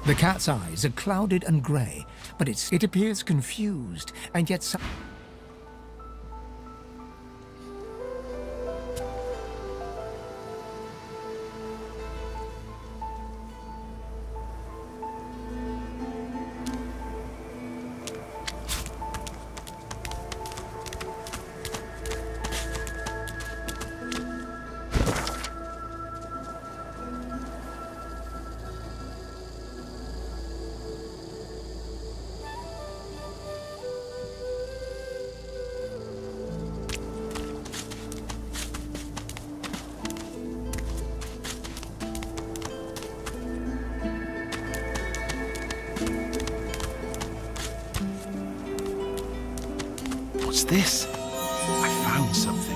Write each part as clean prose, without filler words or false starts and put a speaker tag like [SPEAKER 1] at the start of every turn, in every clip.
[SPEAKER 1] The cat's eyes are clouded and grey, but it appears confused, and yet
[SPEAKER 2] What's this? I found something.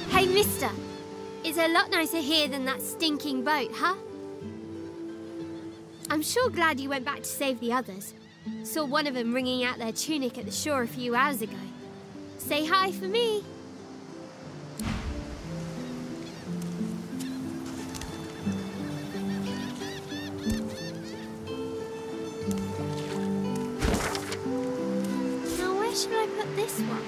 [SPEAKER 3] Hey, mister. It's a lot nicer here than that stinking boat, huh? I'm sure glad you went back to save the others. Saw one of them wringing out their tunic at the shore a few hours ago. Say hi for me. Now, where should I put this one?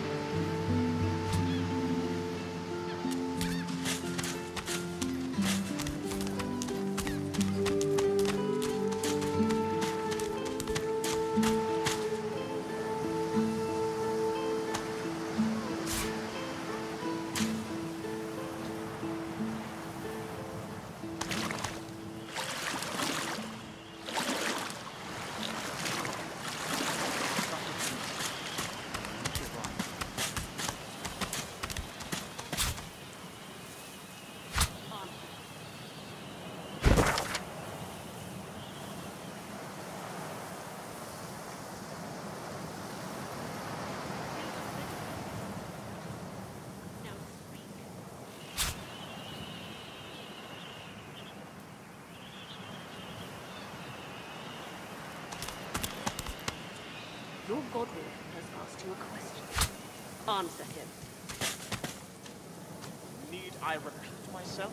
[SPEAKER 4] Godwin has asked you a question. Answer him.
[SPEAKER 5] Need I repeat myself?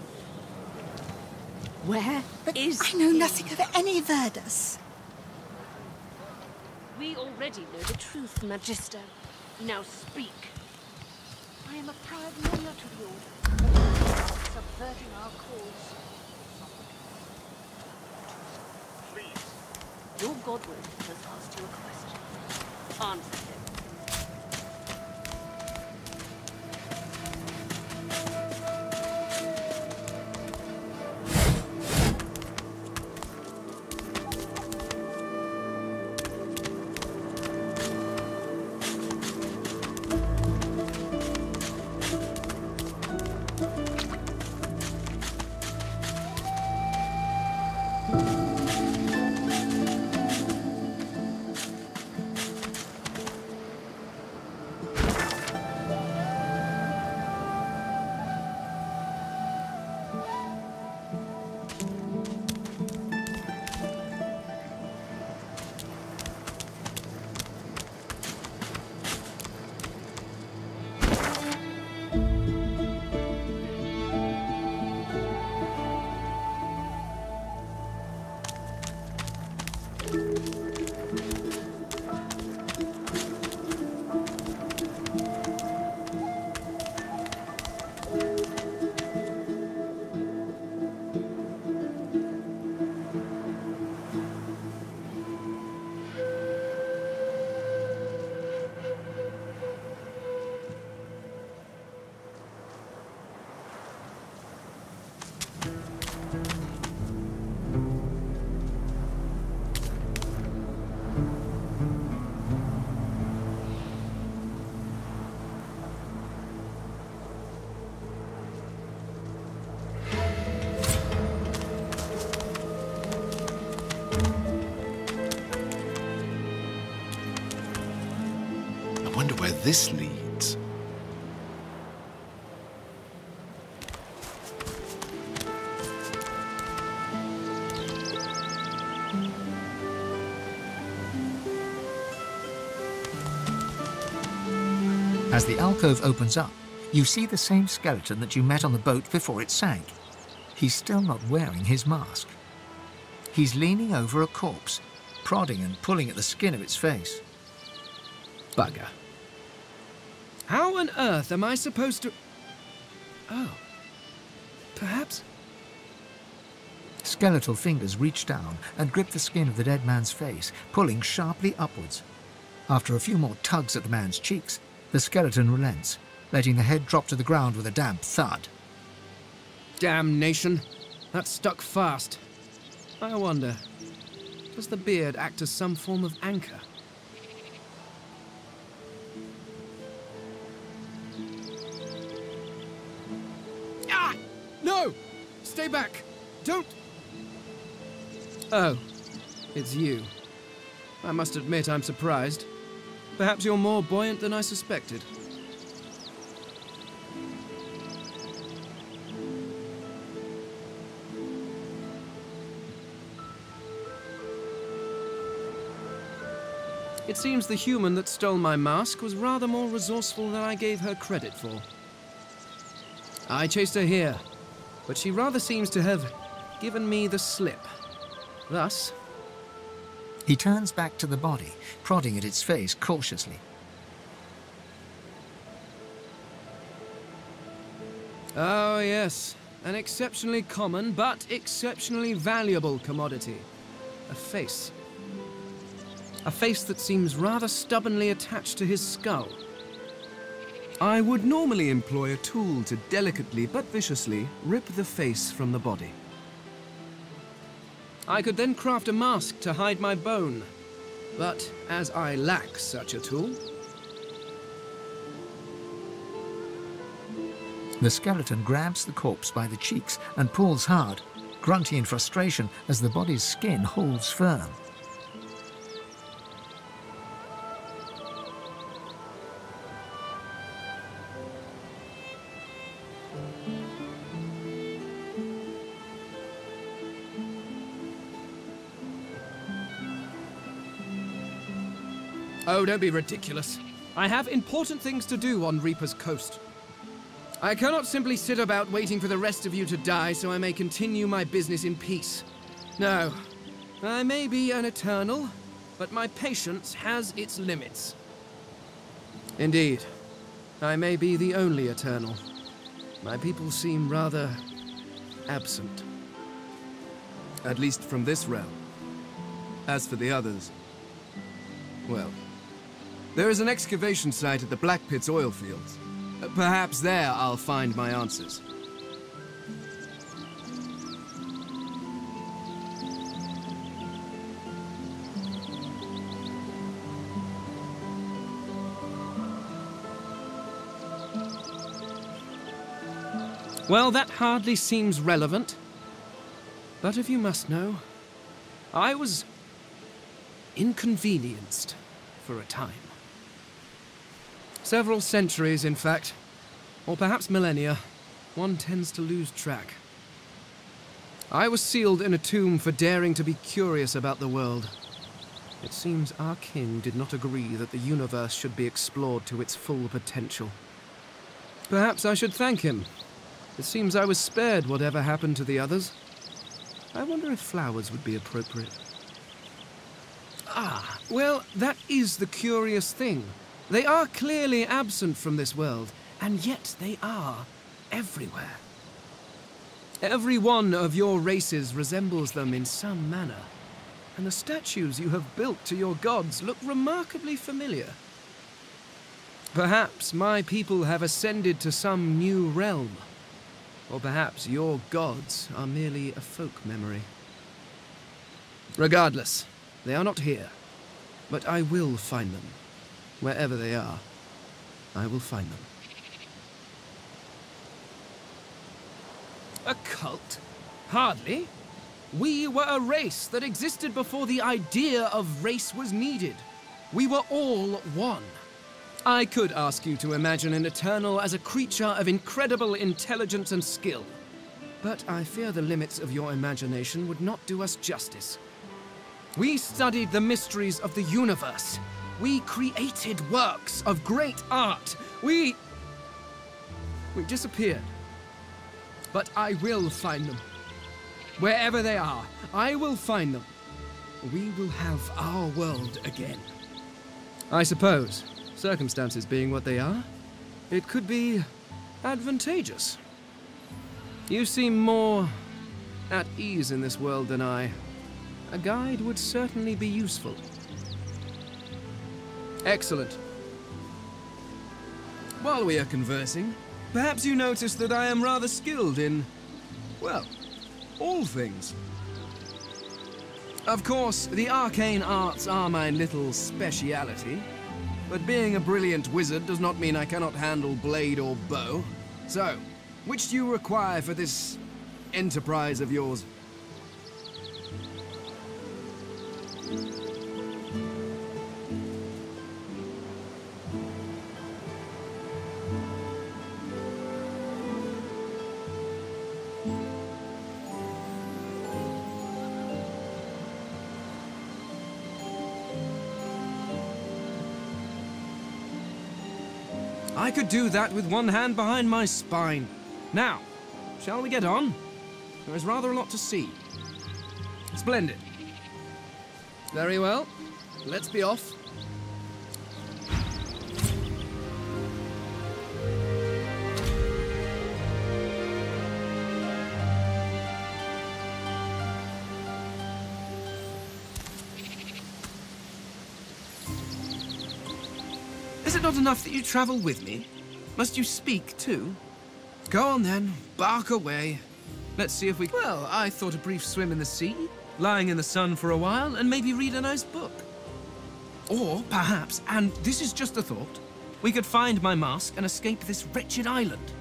[SPEAKER 4] Where
[SPEAKER 6] But
[SPEAKER 4] is
[SPEAKER 6] I know
[SPEAKER 4] he?
[SPEAKER 6] nothing of any Verdus.
[SPEAKER 4] We already know the truth, Magister. Now speak.
[SPEAKER 7] I am a proud loyal to the Order, subverting our cause.
[SPEAKER 5] Please.
[SPEAKER 4] Your Godwin has asked you a question. Answer him.
[SPEAKER 2] I wonder where this leads.
[SPEAKER 1] As the alcove opens up, you see the same skeleton that you met on the boat before it sank. He's still not wearing his mask. He's leaning over a corpse, prodding and pulling at the skin of its face.
[SPEAKER 8] Bugger. How on earth am I supposed to... Oh. Perhaps...
[SPEAKER 1] Skeletal fingers reach down and grip the skin of the dead man's face, pulling sharply upwards. After a few more tugs at the man's cheeks, the skeleton relents, letting the head drop to the ground with a damp thud.
[SPEAKER 8] Damnation. That stuck fast. I wonder, does the beard act as some form of anchor? Ah! No! Stay back! Don't... Oh, it's you. I must admit I'm surprised. Perhaps you're more buoyant than I suspected. It seems the human that stole my mask was rather more resourceful than I gave her credit for. I chased her here, but she rather seems to have given me the slip. Thus...
[SPEAKER 1] He turns back to the body, prodding at its face cautiously.
[SPEAKER 8] Oh, yes. An exceptionally common, but exceptionally valuable commodity. A face. A face that seems rather stubbornly attached to his skull. I would normally employ a tool to delicately but viciously rip the face from the body. I could then craft a mask to hide my bone. But as I lack such a tool...
[SPEAKER 1] The skeleton grabs the corpse by the cheeks and pulls hard, grunting in frustration as the body's skin holds firm.
[SPEAKER 8] Oh, don't be ridiculous. I have important things to do on Reaper's Coast. I cannot simply sit about waiting for the rest of you to die so I may continue my business in peace. No, I may be an eternal, but my patience has its limits. Indeed, I may be the only eternal. My people seem rather absent. At least from this realm. As for the others, well, there is an excavation site at the Black Pit's oil fields. Perhaps there I'll find my answers. Well, that hardly seems relevant. But if you must know, I was inconvenienced for a time. Several centuries, in fact. Or perhaps millennia. One tends to lose track. I was sealed in a tomb for daring to be curious about the world. It seems our king did not agree that the universe should be explored to its full potential. Perhaps I should thank him. It seems I was spared whatever happened to the others. I wonder if flowers would be appropriate. Ah, well, that is the curious thing. They are clearly absent from this world, and yet they are everywhere. Every one of your races resembles them in some manner, and the statues you have built to your gods look remarkably familiar. Perhaps my people have ascended to some new realm. Or perhaps your gods are merely a folk memory. Regardless, they are not here. But I will find them. Wherever they are, I will find them. A cult? Hardly. We were a race that existed before the idea of race was needed. We were all one. I could ask you to imagine an Eternal as a creature of incredible intelligence and skill. But I fear the limits of your imagination would not do us justice. We studied the mysteries of the universe. We created works of great art. We disappeared. But I will find them. Wherever they are, I will find them. We will have our world again. I suppose, circumstances being what they are, it could be advantageous. You seem more at ease in this world than I. A guide would certainly be useful. Excellent. While we are conversing, perhaps you notice that I am rather skilled in, well, all things. Of course, the arcane arts are my little speciality, but being a brilliant wizard does not mean I cannot handle blade or bow. So, which do you require for this enterprise of yours? I could do that with one hand behind my spine. Now, shall we get on? There is rather a lot to see. Splendid. Very well. Let's be off. Is it not enough that you travel with me? Must you speak too? Go on then, bark away. Let's see if we... Well, I thought a brief swim in the sea, lying in the sun for a while, and maybe read a nice book. Or perhaps, and this is just a thought, we could find my mask and escape this wretched island.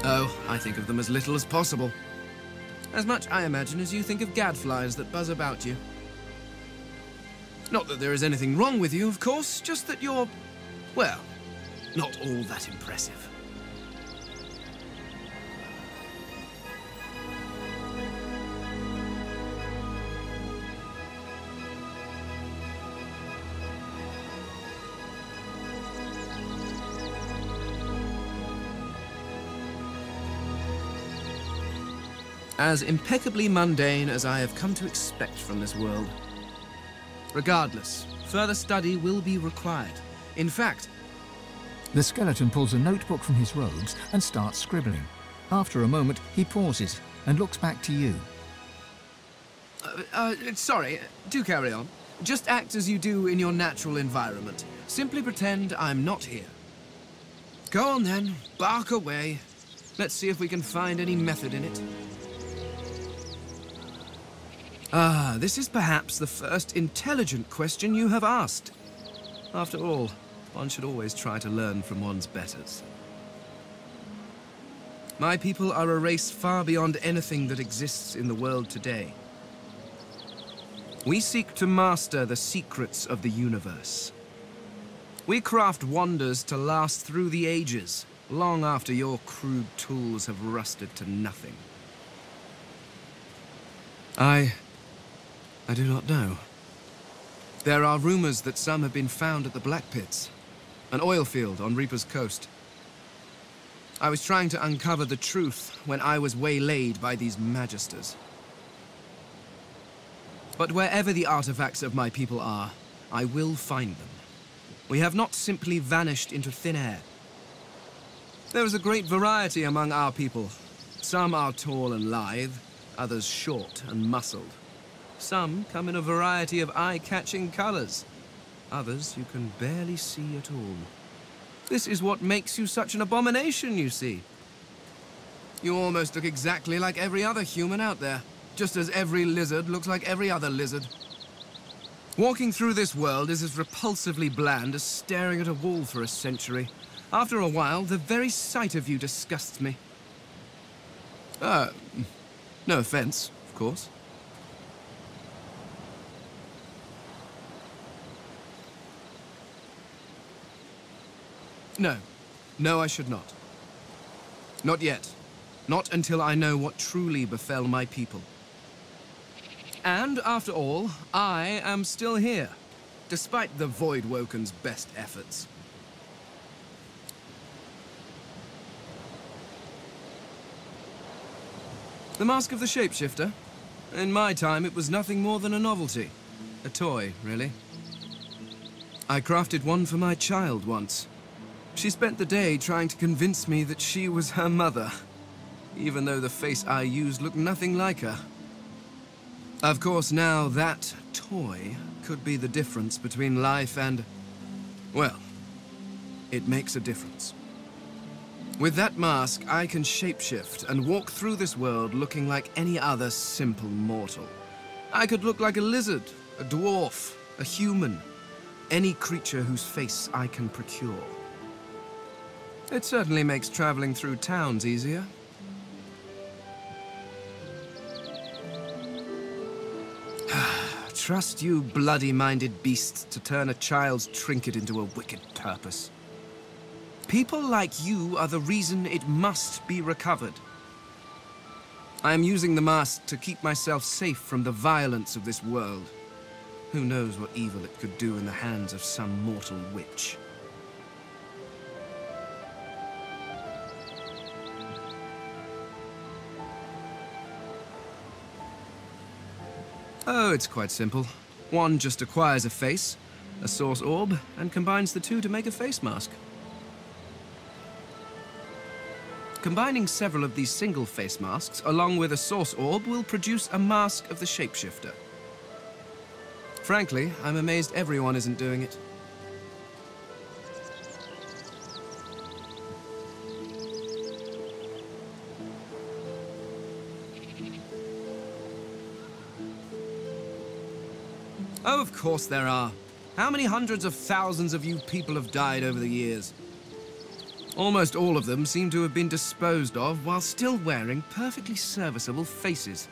[SPEAKER 8] Oh, I think of them as little as possible. As much, I imagine, as you think of gadflies that buzz about you. Not that there is anything wrong with you, of course, just that you're, well, not all that impressive. As impeccably mundane as I have come to expect from this world. Regardless, further study will be required. In fact,
[SPEAKER 1] The skeleton pulls a notebook from his robes and starts scribbling. After a moment, he pauses and looks back to you.
[SPEAKER 8] Sorry, do carry on. Just act as you do in your natural environment. Simply pretend I'm not here. Go on then, bark away. Let's see if we can find any method in it. Ah, this is perhaps the first intelligent question you have asked. After all, one should always try to learn from one's betters. My people are a race far beyond anything that exists in the world today. We seek to master the secrets of the universe. We craft wonders to last through the ages, long after your crude tools have rusted to nothing. I do not know. There are rumors that some have been found at the Black Pits, an oil field on Reaper's Coast. I was trying to uncover the truth when I was waylaid by these magisters. But wherever the artifacts of my people are, I will find them. We have not simply vanished into thin air. There is a great variety among our people. Some are tall and lithe, others short and muscled. Some come in a variety of eye-catching colors. Others you can barely see at all. This is what makes you such an abomination, you see. You almost look exactly like every other human out there, just as every lizard looks like every other lizard. Walking through this world is as repulsively bland as staring at a wall for a century. After a while, the very sight of you disgusts me. No offense, of course. No, I should not. Not yet. Not until I know what truly befell my people. And, after all, I am still here, despite the Voidwoken's best efforts. The Mask of the Shapeshifter? In my time, it was nothing more than a novelty. A toy, really. I crafted one for my child once. She spent the day trying to convince me that she was her mother, even though the face I used looked nothing like her. Of course, now that toy could be the difference between life and... well, it makes a difference. With that mask, I can shapeshift and walk through this world looking like any other simple mortal. I could look like a lizard, a dwarf, a human, any creature whose face I can procure. It certainly makes traveling through towns easier. Trust you bloody-minded beasts to turn a child's trinket into a wicked purpose. People like you are the reason it must be recovered. I am using the mask to keep myself safe from the violence of this world. Who knows what evil it could do in the hands of some mortal witch. Oh, it's quite simple. One just acquires a face, a source orb, and combines the two to make a face mask. Combining several of these single face masks along with a source orb will produce a mask of the shapeshifter. Frankly, I'm amazed everyone isn't doing it. Oh, of course there are. How many hundreds of thousands of you people have died over the years? Almost all of them seem to have been disposed of while still wearing perfectly serviceable faces.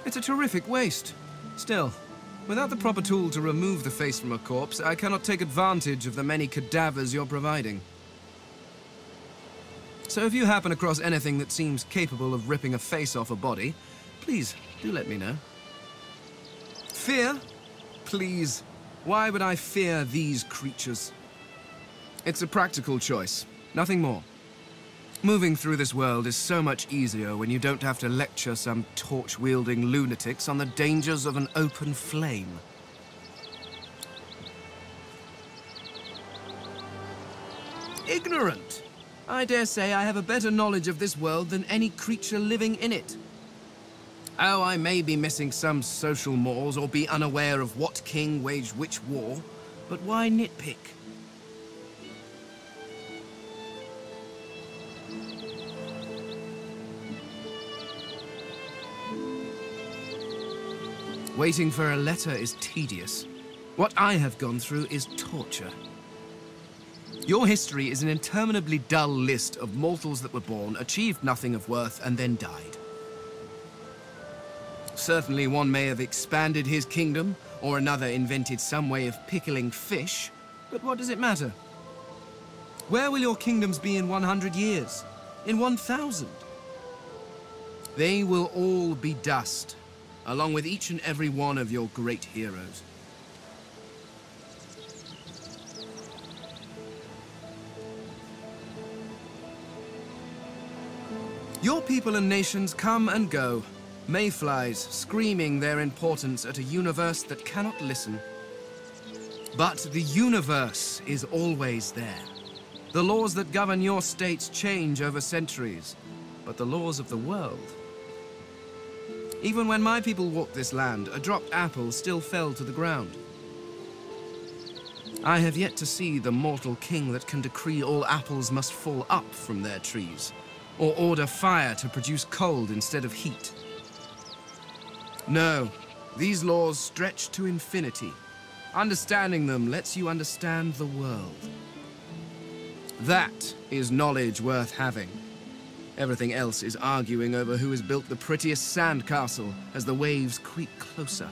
[SPEAKER 8] It's a terrific waste. Still, without the proper tool to remove the face from a corpse, I cannot take advantage of the many cadavers you're providing. So if you happen across anything that seems capable of ripping a face off a body, please do let me know. Fear? Please. Why would I fear these creatures? It's a practical choice, nothing more. Moving through this world is so much easier when you don't have to lecture some torch-wielding lunatics on the dangers of an open flame. Ignorant! I dare say I have a better knowledge of this world than any creature living in it. Oh, I may be missing some social mores or be unaware of what king waged which war, but why nitpick? Waiting for a letter is tedious. What I have gone through is torture. Your history is an interminably dull list of mortals that were born, achieved nothing of worth, and then died. Certainly one may have expanded his kingdom, or another invented some way of pickling fish, but what does it matter? Where will your kingdoms be in 100 years? In 1,000? They will all be dust, along with each and every one of your great heroes. Your people and nations come and go, mayflies screaming their importance at a universe that cannot listen. But the universe is always there. The laws that govern your states change over centuries, but the laws of the world... Even when my people walked this land, a dropped apple still fell to the ground. I have yet to see the mortal king that can decree all apples must fall up from their trees, or order fire to produce cold instead of heat. No, these laws stretch to infinity. Understanding them lets you understand the world. That is knowledge worth having. Everything else is arguing over who has built the prettiest sandcastle as the waves creep closer.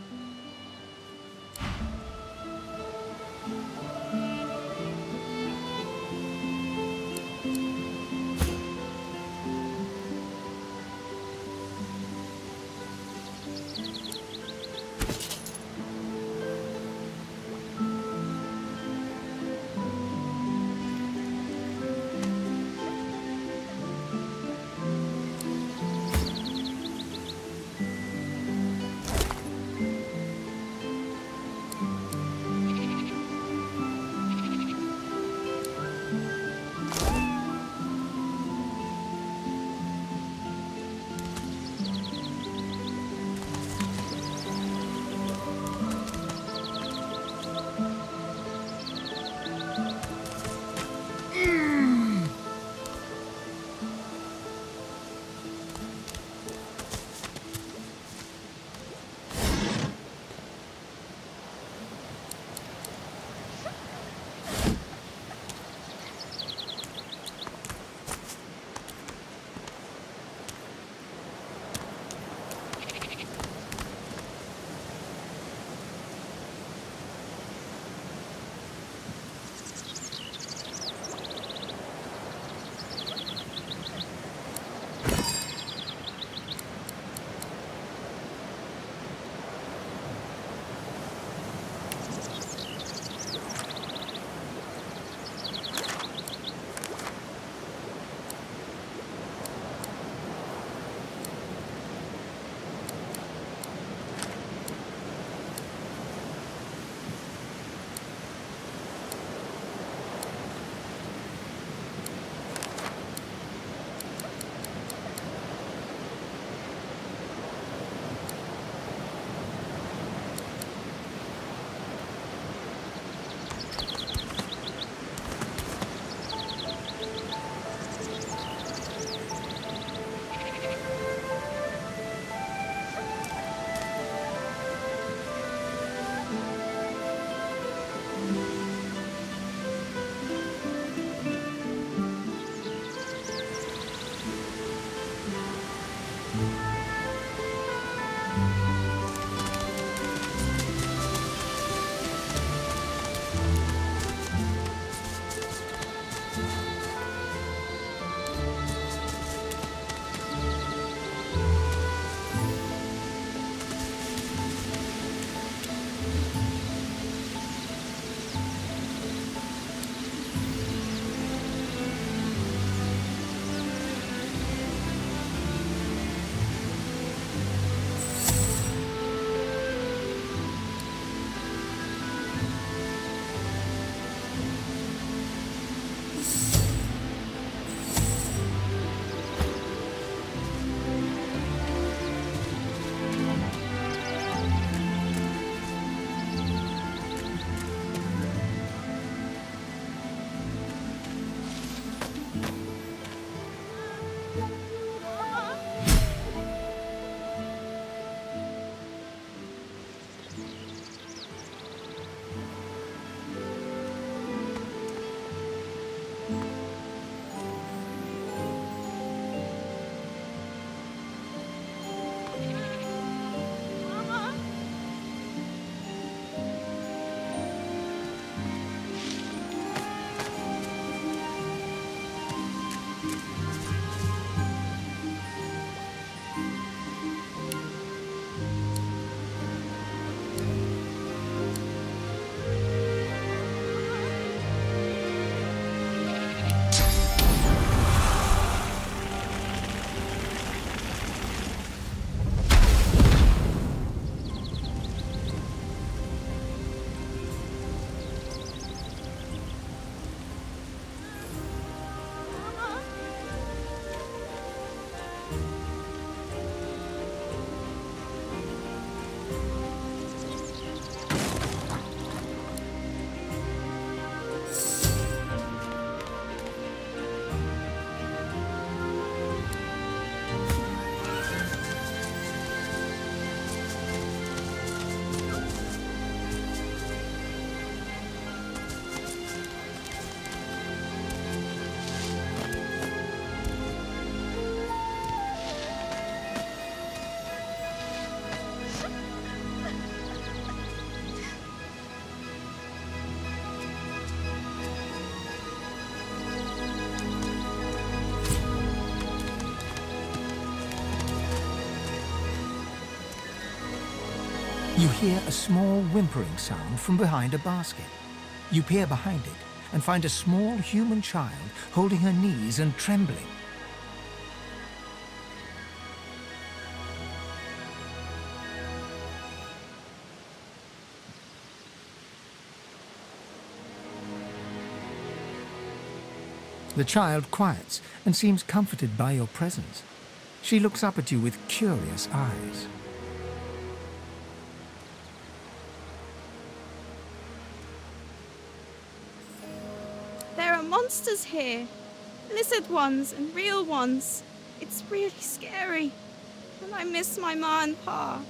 [SPEAKER 1] You hear a small whimpering sound from behind a basket. You peer behind it and find a small human child holding her knees and trembling. The child quiets and seems comforted by your presence. She looks up at you with curious eyes.
[SPEAKER 9] There are monsters here. Lizard ones and real ones. It's really scary. And I miss my ma and pa.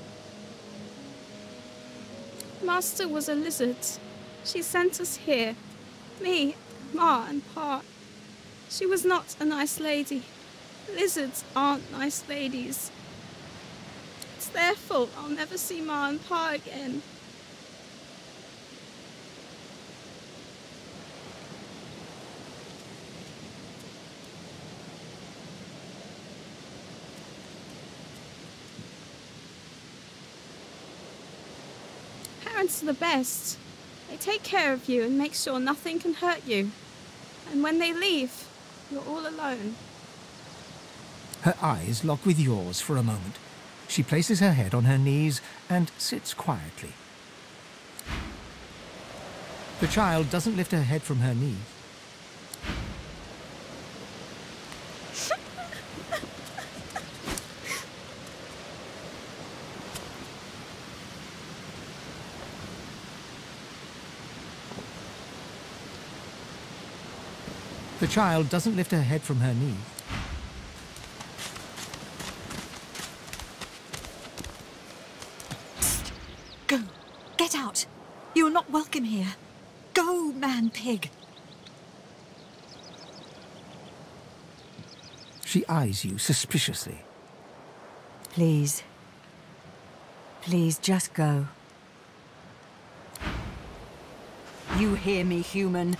[SPEAKER 9] Master was a lizard. She sent us here. Me, ma and pa. She was not a nice lady. Lizards aren't nice ladies. It's their fault I'll never see ma and pa again. Parents are the best. They take care of you and make sure nothing can hurt you. And when they leave, you're all alone.
[SPEAKER 1] Her eyes lock with yours for a moment. She places her head on her knees and sits quietly. The child doesn't lift her head from her knees. The child doesn't lift her head from her knees.
[SPEAKER 6] Go. Get out. You are not welcome here. Go, man-pig.
[SPEAKER 1] She eyes you suspiciously.
[SPEAKER 6] Please. Please, just go. You hear me, human?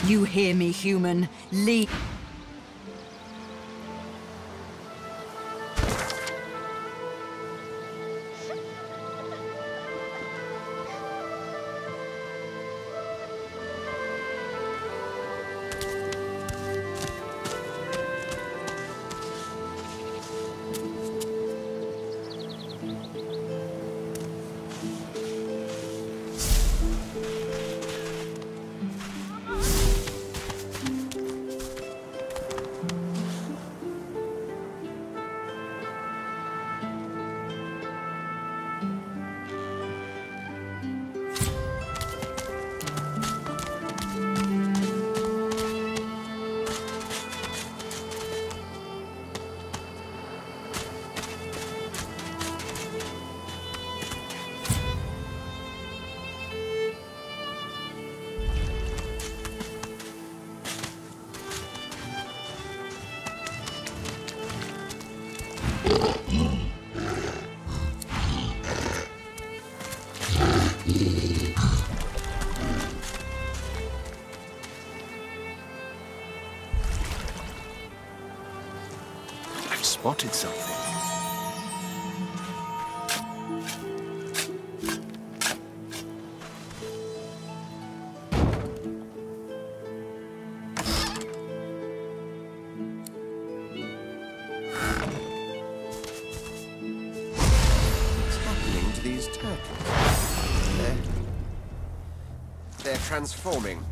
[SPEAKER 6] You hear me, human? Leave.
[SPEAKER 2] I've spotted something.
[SPEAKER 10] What's happening to these turtles? They're transforming.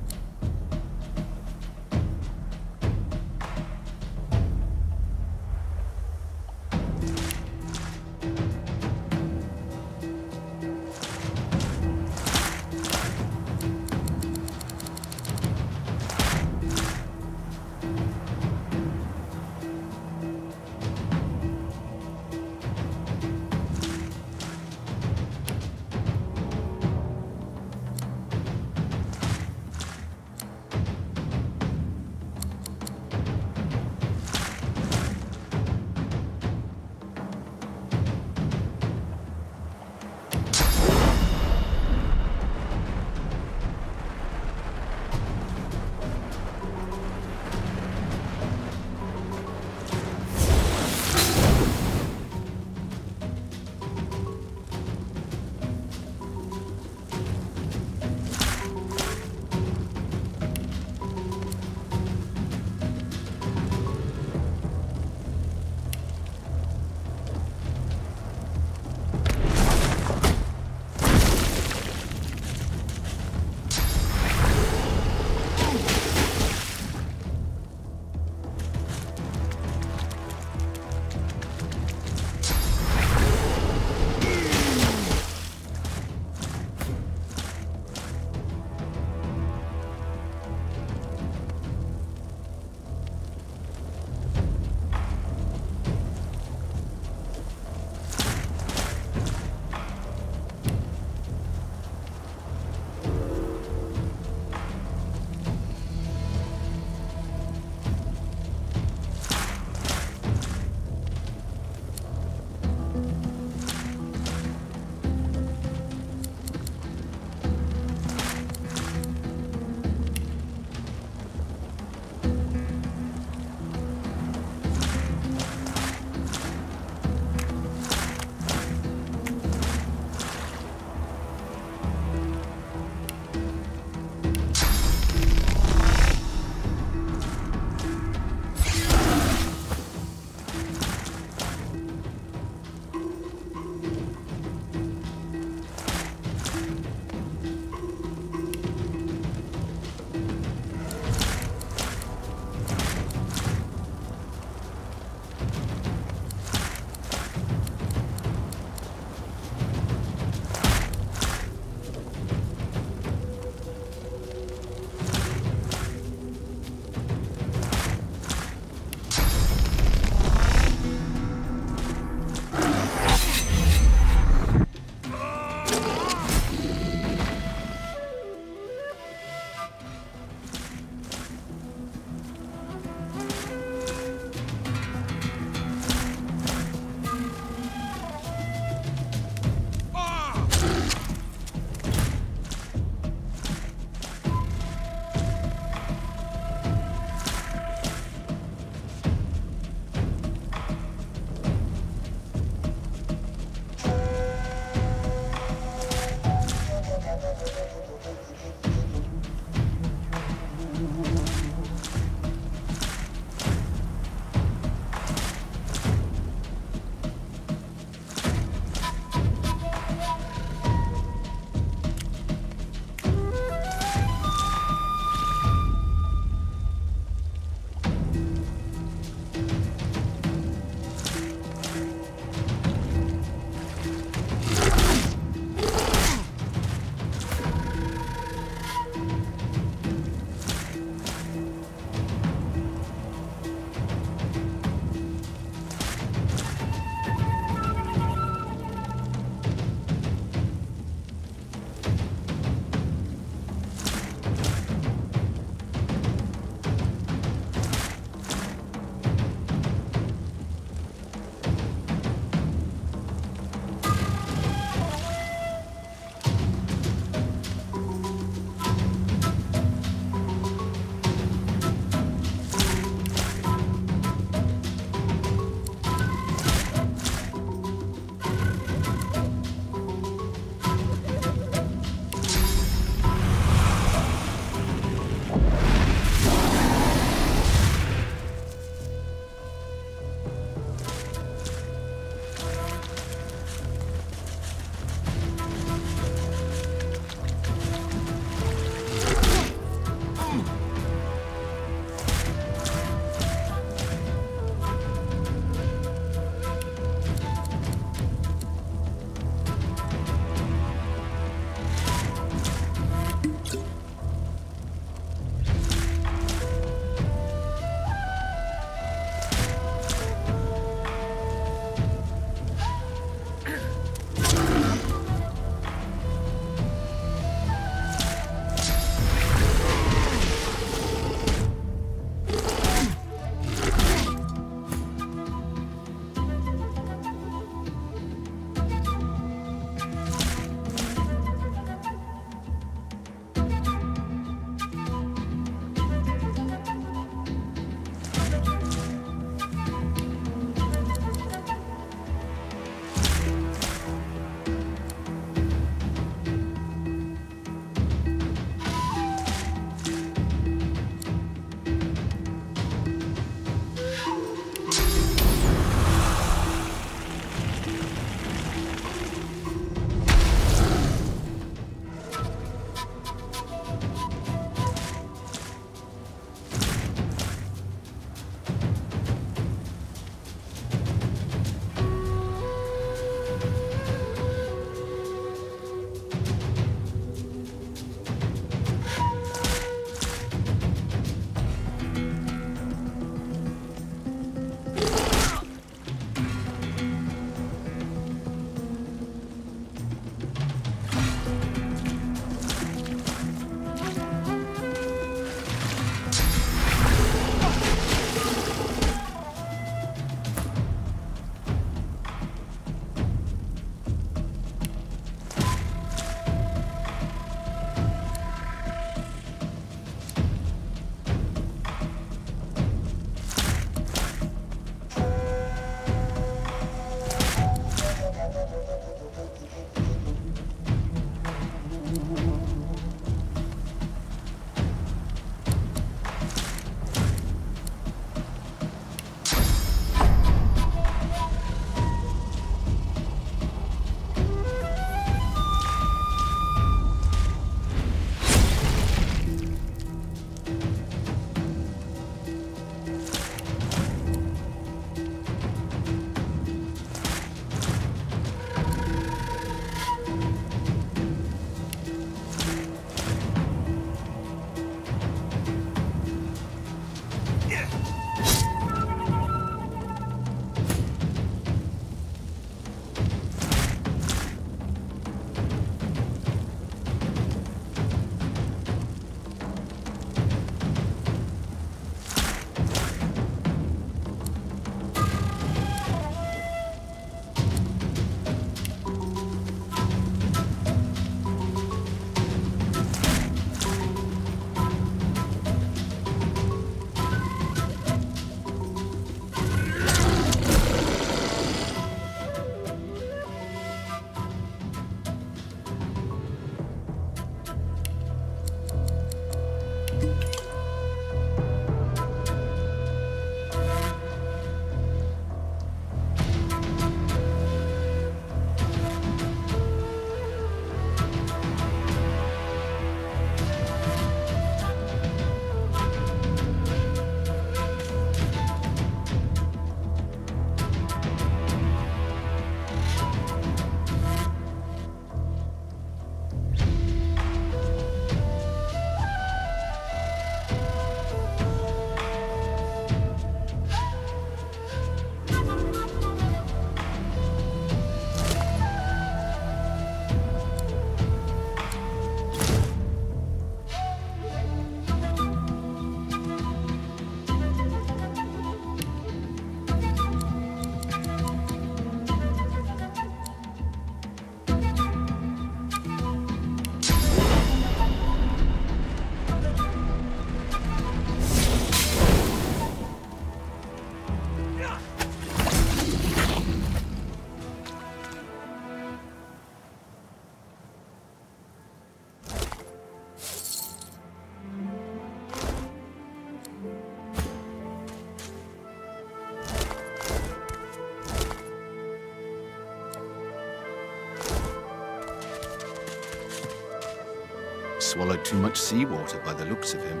[SPEAKER 2] swallowed too much seawater by the looks of him.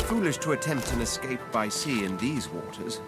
[SPEAKER 10] Foolish to attempt an escape by sea in these waters.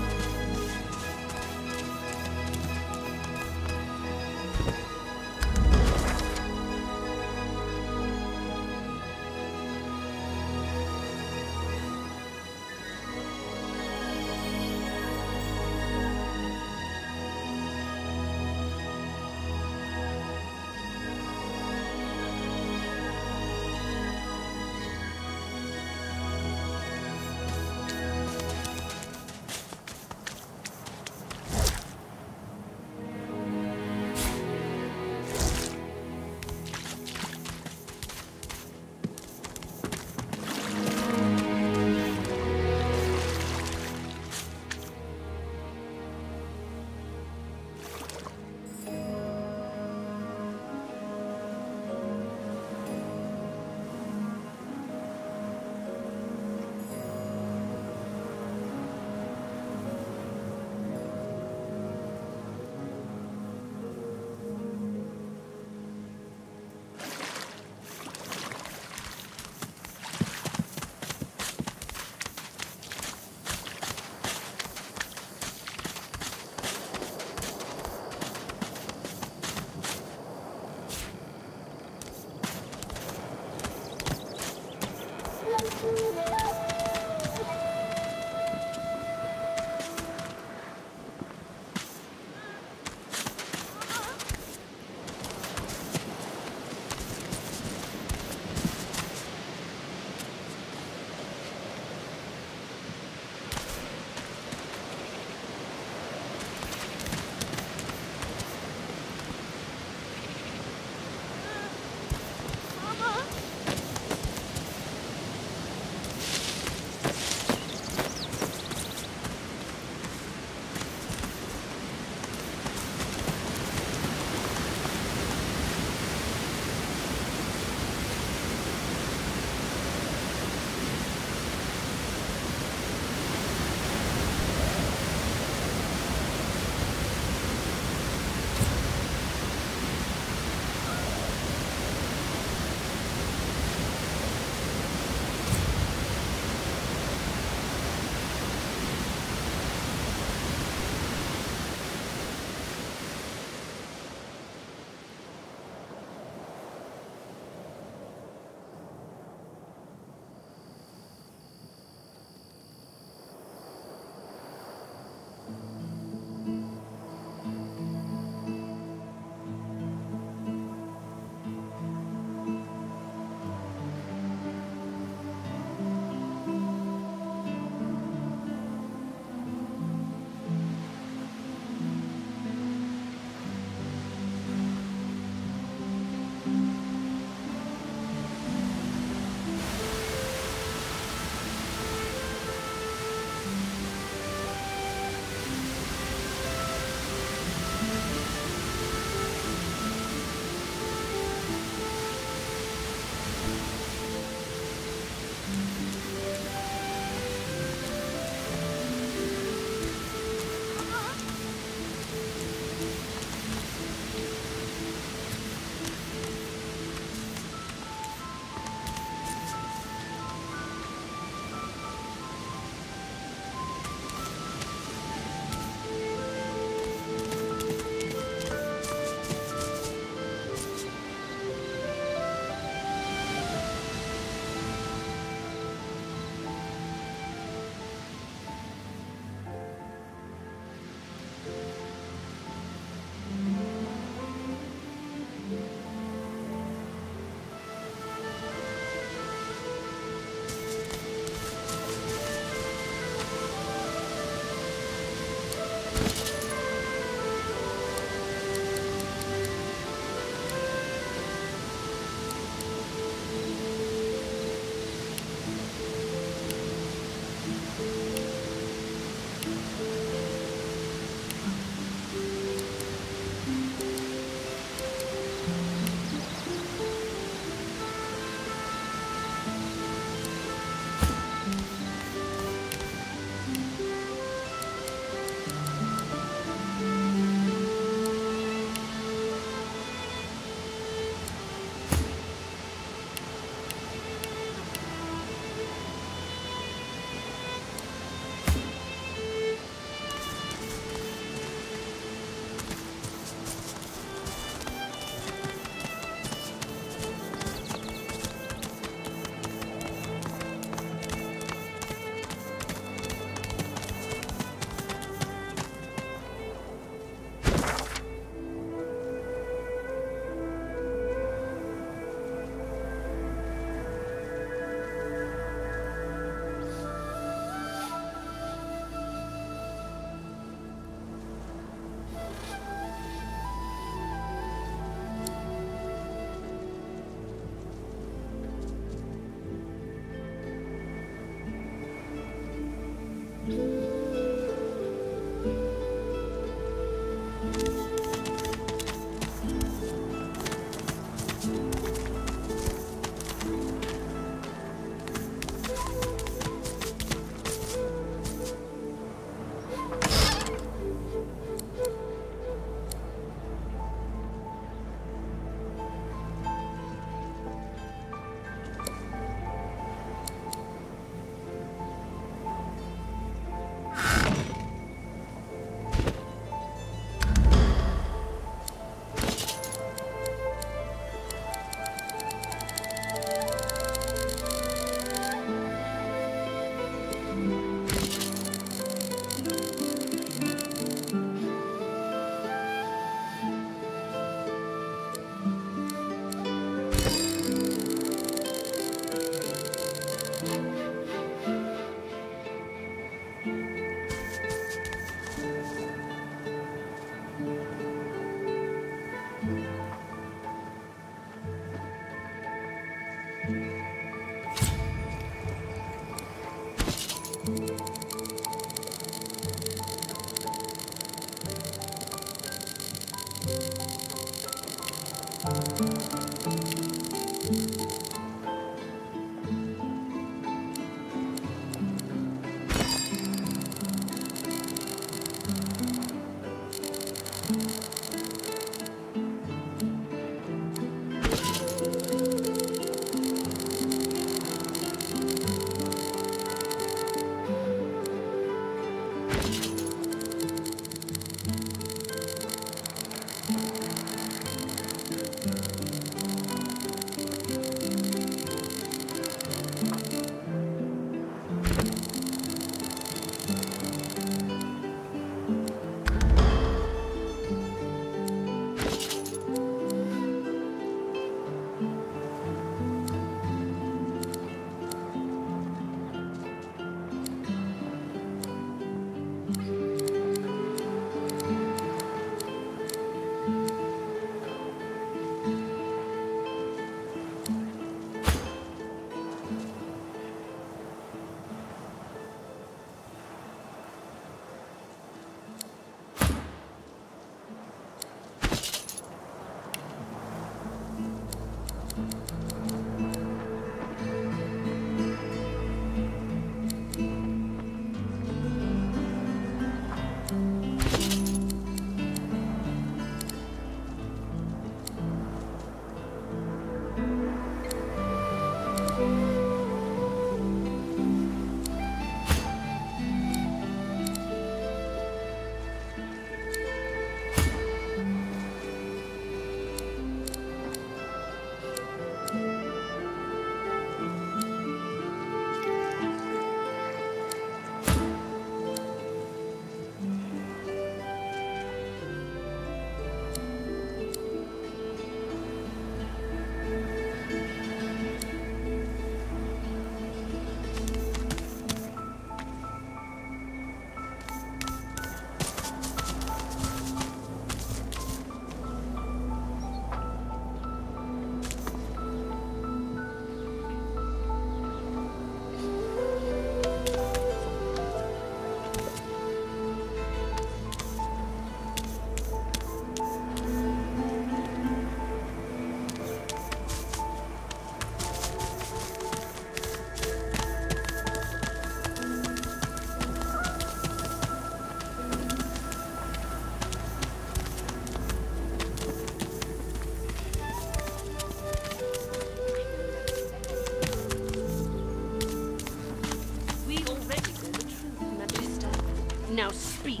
[SPEAKER 4] Now speak.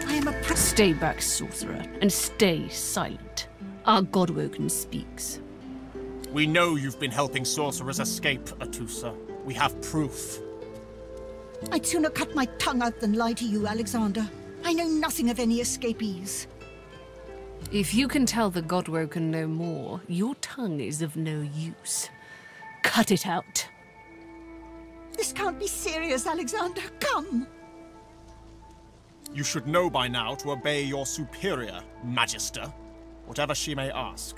[SPEAKER 6] I am a
[SPEAKER 4] Stay back, sorcerer, and stay silent. Our Godwoken speaks.
[SPEAKER 5] We know you've been helping sorcerers escape, Atusa. We have proof.
[SPEAKER 6] I'd sooner cut my tongue out than lie to you, Alexander. I know nothing of any escapees.
[SPEAKER 4] If you can tell the Godwoken no more, your tongue is of no use. Cut it out.
[SPEAKER 6] This can't be serious, Alexander. Come!
[SPEAKER 5] You should know by now to obey your superior, Magister, whatever she may ask.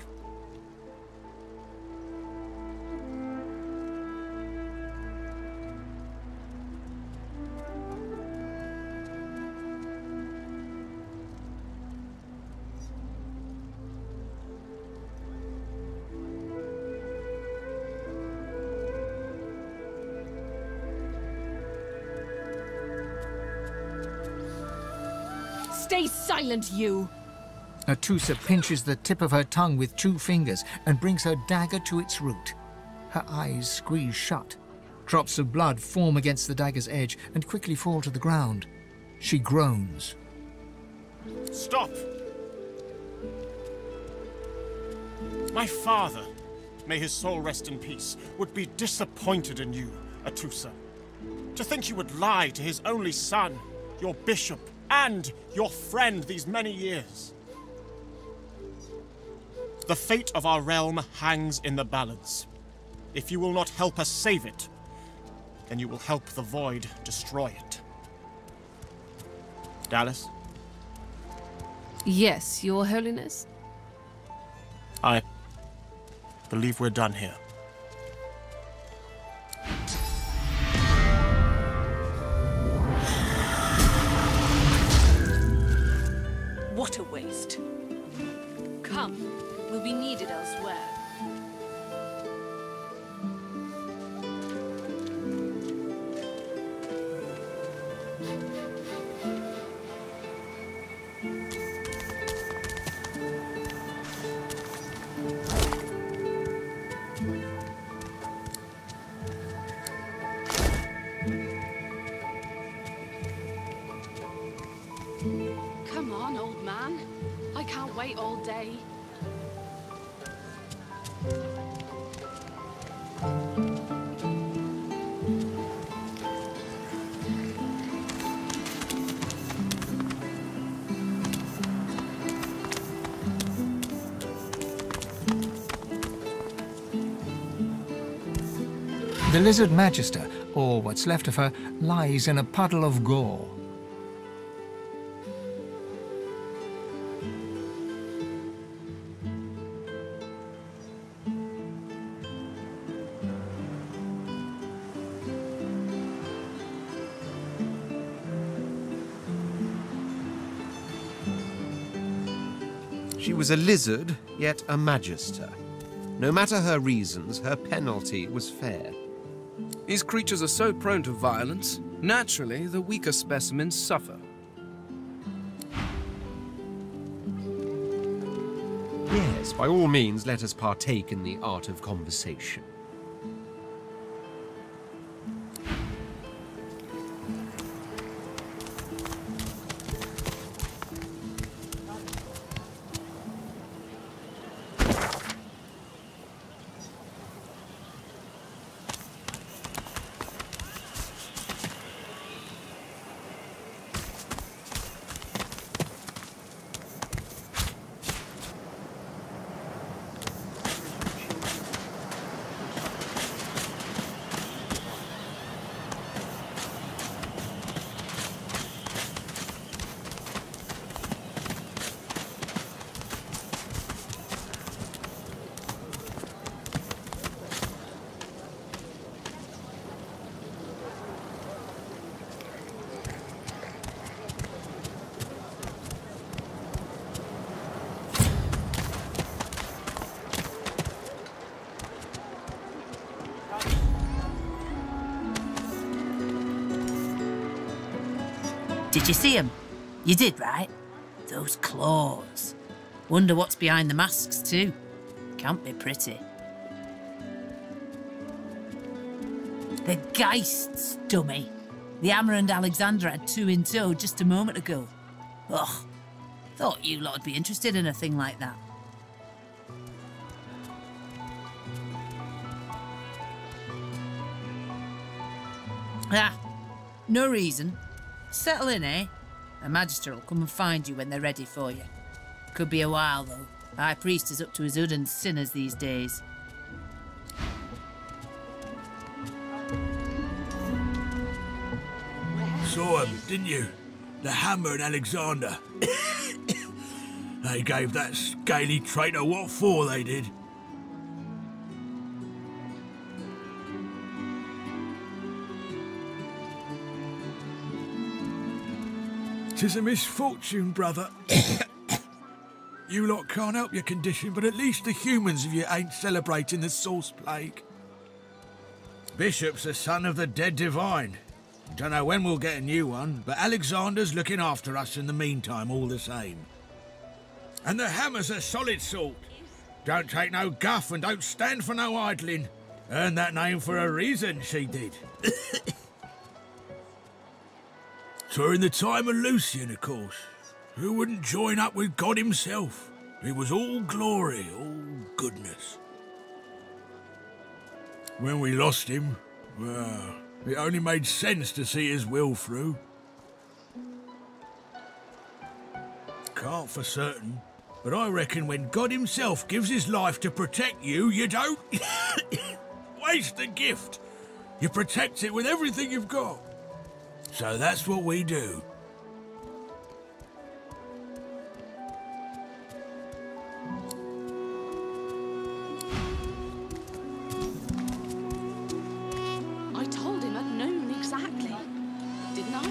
[SPEAKER 4] Stay silent, you!
[SPEAKER 1] Atusa pinches the tip of her tongue with 2 fingers and brings her dagger to its root. Her eyes squeeze shut. Drops of blood form against the dagger's edge and quickly fall to the ground. She groans.
[SPEAKER 5] Stop! My father, may his soul rest in peace, would be disappointed in you, Atusa. To think you would lie to his only son, your bishop, and your friend these many years. The fate of our realm hangs in the balance. If you will not help us save it, then you will help the Void destroy it. Dallas?
[SPEAKER 4] Yes, Your Holiness?
[SPEAKER 5] I believe we're done here.
[SPEAKER 4] What a waste. Come, we'll be needed elsewhere.
[SPEAKER 11] Come on, old man. I can't wait all day.
[SPEAKER 1] The lizard magister, or what's left of her, lies in a puddle of gore.
[SPEAKER 10] She was a lizard, yet a magister. No matter her reasons, her penalty was fair.
[SPEAKER 8] These creatures are so prone to violence. Naturally, the weaker specimens suffer.
[SPEAKER 10] Yes, by all means, let us partake in the art of conversation.
[SPEAKER 12] Did you see them? You did, right? Those claws. Wonder what's behind the masks, too. Can't be pretty. The Geists, dummy. The Hammer and Alexander had two in tow just a moment ago. Ugh. Thought you lot would be interested in a thing like that. Ah, no reason. Settle in, eh? A magister will come and find you when they're ready for you. Could be a while, though. High priest is up to his hood and sinners these days.
[SPEAKER 13] Saw him, didn't you? The Hammer and Alexander. They gave that scaly traitor what for, they did. 'Tis a misfortune, brother. You lot can't help your condition, but at least the humans of you ain't celebrating the Source Plague. Bishop's the son of the dead divine. Don't know when we'll get a new one, but Alexander's looking after us in the meantime all the same. And the Hammer's a solid sort. Don't take no guff and don't stand for no idling. Earned that name for a reason, she did. So in the time of Lucian, of course. Who wouldn't join up with God himself? He was all glory, all goodness. When we lost him, well, it only made sense to see his will through. Can't for certain, but I reckon when God himself gives his life to protect you, you don't waste the gift. You protect it with everything you've got. So that's what we do.
[SPEAKER 11] I told him I'd known exactly, didn't I?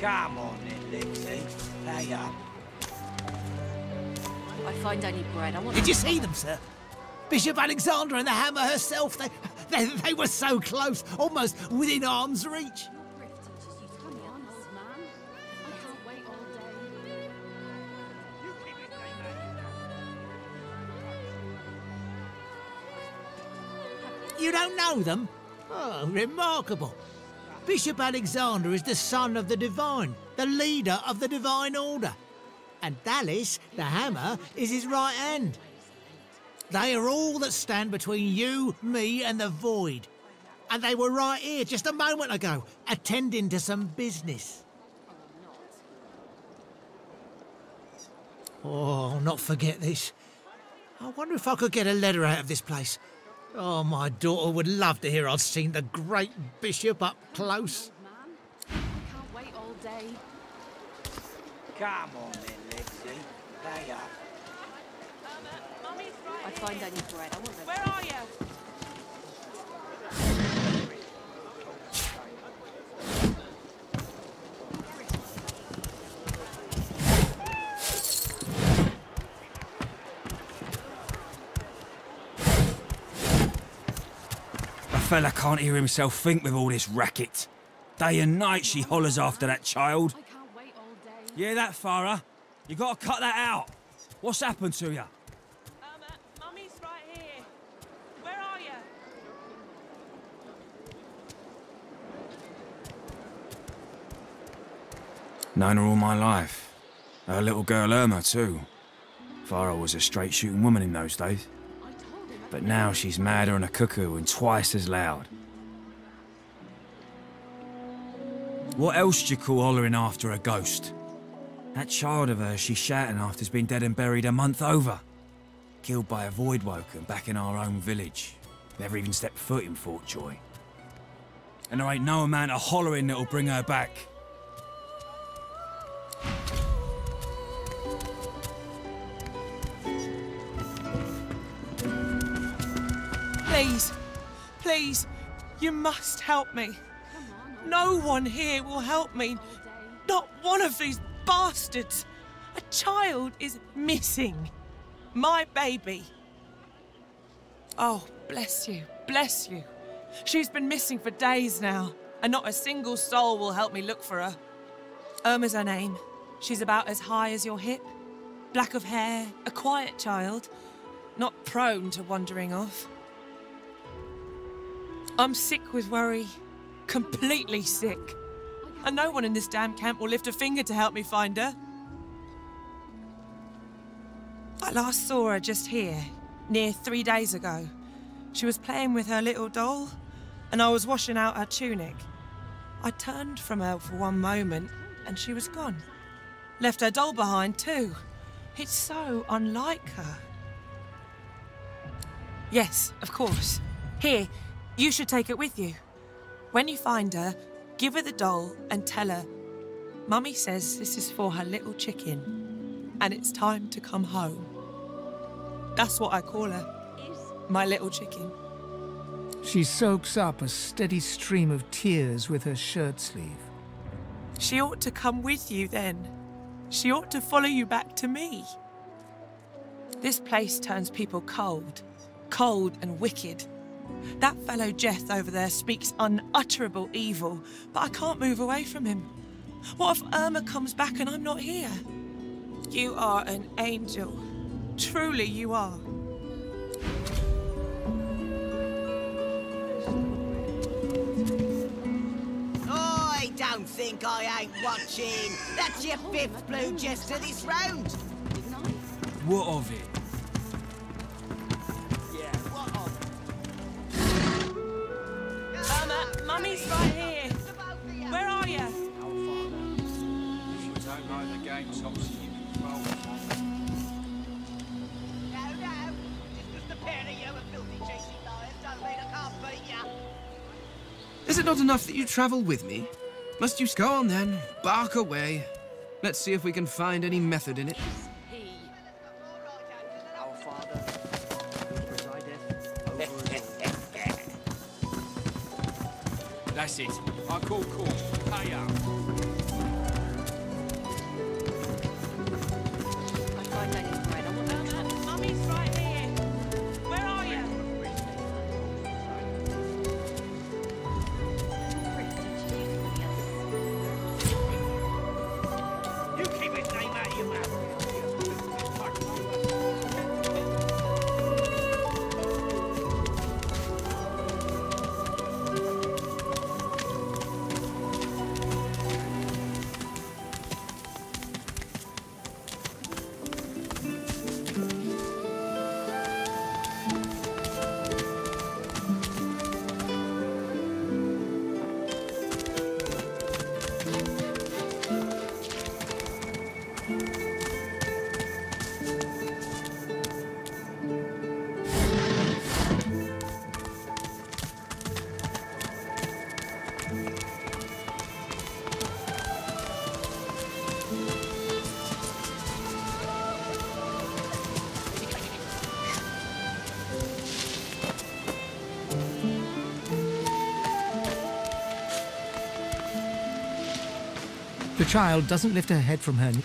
[SPEAKER 14] Come on then, Lexi. Pay up.
[SPEAKER 11] I find only bread. I want.
[SPEAKER 14] Did you see them, sir? Bishop Alexander and the Hammer herself. They were so close, almost within arm's reach. You don't know them? Oh, remarkable. Bishop Alexander is the son of the Divine, the leader of the Divine Order. And Dallas, the Hammer, is his right hand. They are all that stand between you, me and the Void. And they were right here just a moment ago, attending to some business. Oh, I'll not forget this. I wonder if I could get a letter out of this place. Oh, my daughter would love to hear I'd seen the great bishop up close.
[SPEAKER 11] I can't wait all day.
[SPEAKER 15] Come on then, Lexi. Pay up.
[SPEAKER 11] I find only bread. I want them.
[SPEAKER 15] Where are you?
[SPEAKER 16] A fella can't hear himself think with all this racket. Day and night she hollers after that child.
[SPEAKER 11] I can't wait all day.
[SPEAKER 16] Yeah, that Farah. You gotta cut that out. What's happened to you?
[SPEAKER 15] Mummy's right here. Where are you?
[SPEAKER 16] Known her all my life. Her little girl Irma, too. Farah was a straight-shooting woman in those days. But now she's madder than a cuckoo and twice as loud. What else do you call hollering after a ghost? That child of hers she's shouting after's been dead and buried a month over. Killed by a void woken back in our own village. Never even stepped foot in Fort Joy. And there ain't no amount of hollering that'll bring her back.
[SPEAKER 15] Please, please, you must help me. No one here will help me. Not one of these bastards. A child is missing. My baby. Oh, bless you, bless you. She's been missing for days now, and not a single soul will help me look for her. Irma's her name. She's about as high as your hip. Black of hair, a quiet child, not prone to wandering off. I'm sick with worry. Completely sick. And no one in this damn camp will lift a finger to help me find her. I last saw her just here, near 3 days ago. She was playing with her little doll, and I was washing out her tunic. I turned from her for one moment, and she was gone. Left her doll behind, too. It's so unlike her. Yes, of course. Here, you should take it with you. When you find her, give her the doll and tell her, Mummy says this is for her little chicken, and it's time to come home. That's what I call her, my little chicken.
[SPEAKER 1] She soaks up a steady stream of tears with her shirt sleeve.
[SPEAKER 15] She ought to come with you then. She ought to follow you back to me. This place turns people cold, cold and wicked. That fellow Jeth over there speaks unutterable evil, but I can't move away from him. What if Irma comes back and I'm not here? You are an angel. Truly you are.
[SPEAKER 17] I don't think I ain't watching. That's your 5th blue jester this round.
[SPEAKER 16] What of it?
[SPEAKER 15] Mummy's right here. Where are you?
[SPEAKER 16] If you don't know the game, Thompson, you can roll.
[SPEAKER 17] No. It's just the pair of you and filthy chasing lions. Don't mean I can't beat ya.
[SPEAKER 8] Is it not enough that you travel with me? Must you go on then? Bark away. Let's see if we can find any method in it.
[SPEAKER 15] Our Father, who presideth over
[SPEAKER 16] That's it. I call court. Pay up.
[SPEAKER 11] I find only bread. I want them.
[SPEAKER 1] child doesn't lift her head from her knee.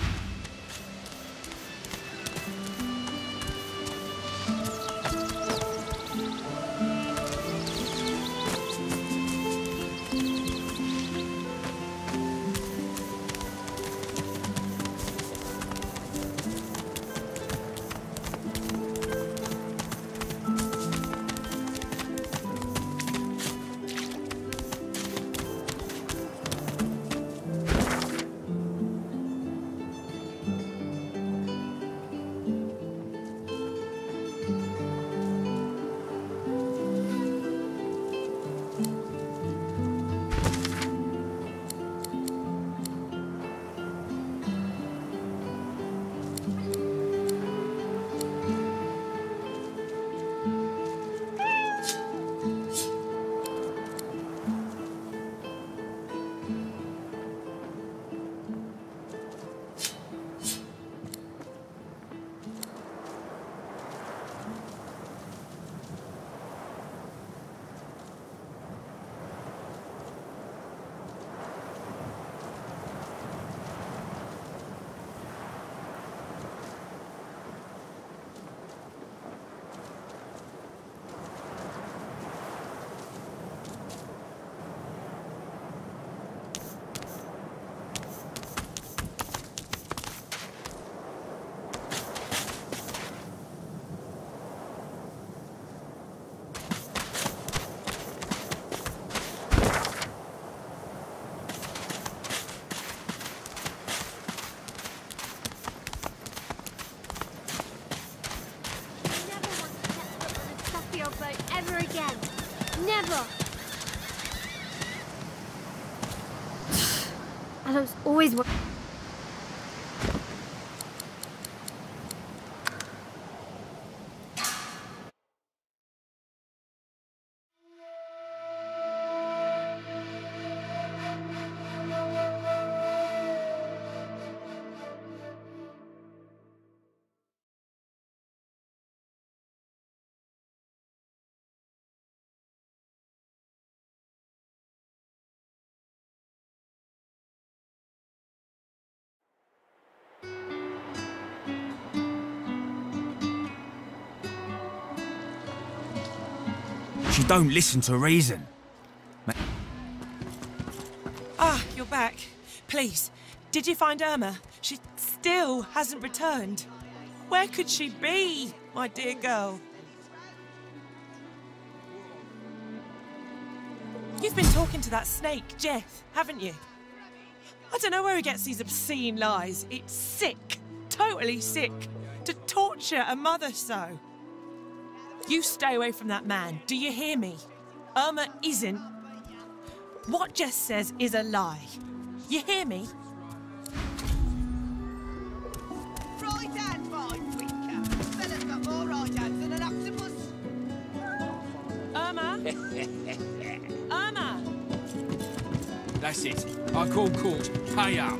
[SPEAKER 3] Ever again. Never! Adults always want...
[SPEAKER 16] She don't listen to reason.
[SPEAKER 15] Ah, you're back. Please, did you find Irma? She still hasn't returned. Where could she be, my dear girl? You've been talking to that snake, Jeff, haven't you? I don't know where he gets these obscene lies. It's sick, totally sick, to torture a mother so. You stay away from that man, do you hear me? Irma isn't. What Jess says is a lie. You hear me?
[SPEAKER 17] Right hand, fine, quicker. Fella's got more right hands than an octopus.
[SPEAKER 15] Irma? Irma!
[SPEAKER 18] That's it. I call court. Pay up.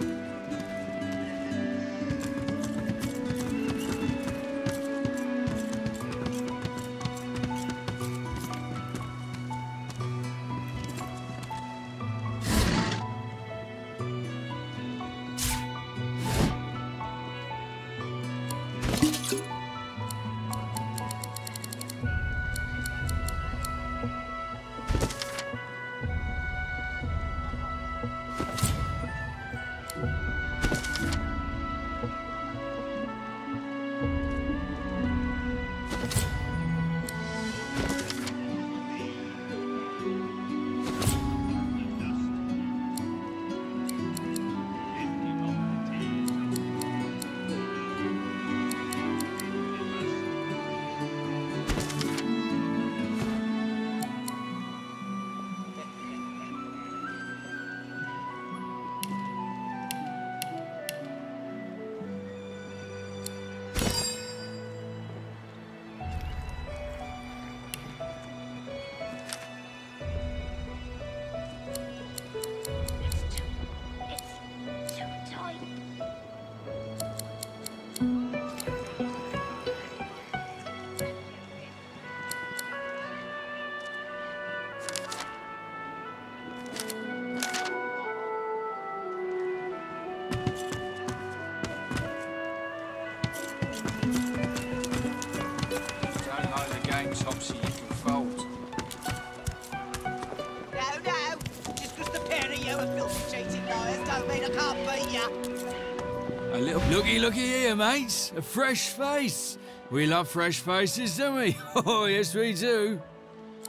[SPEAKER 18] A little looky here, mates. A fresh face. We love fresh faces, don't we? Oh, yes, we do.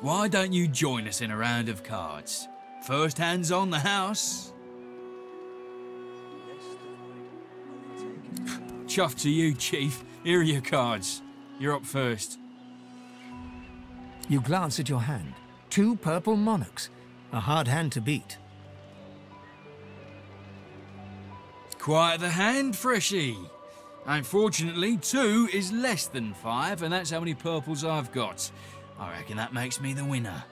[SPEAKER 18] Why don't you join us in a round of cards? First hands on the house. Chuff to you, Chief. Here are your cards. You're up first.
[SPEAKER 1] You glance at your hand. 2 purple monarchs. A hard hand to beat.
[SPEAKER 18] Quite the hand, Freshie. Unfortunately, 2 is less than 5, and that's how many purples I've got. I reckon that makes me the winner.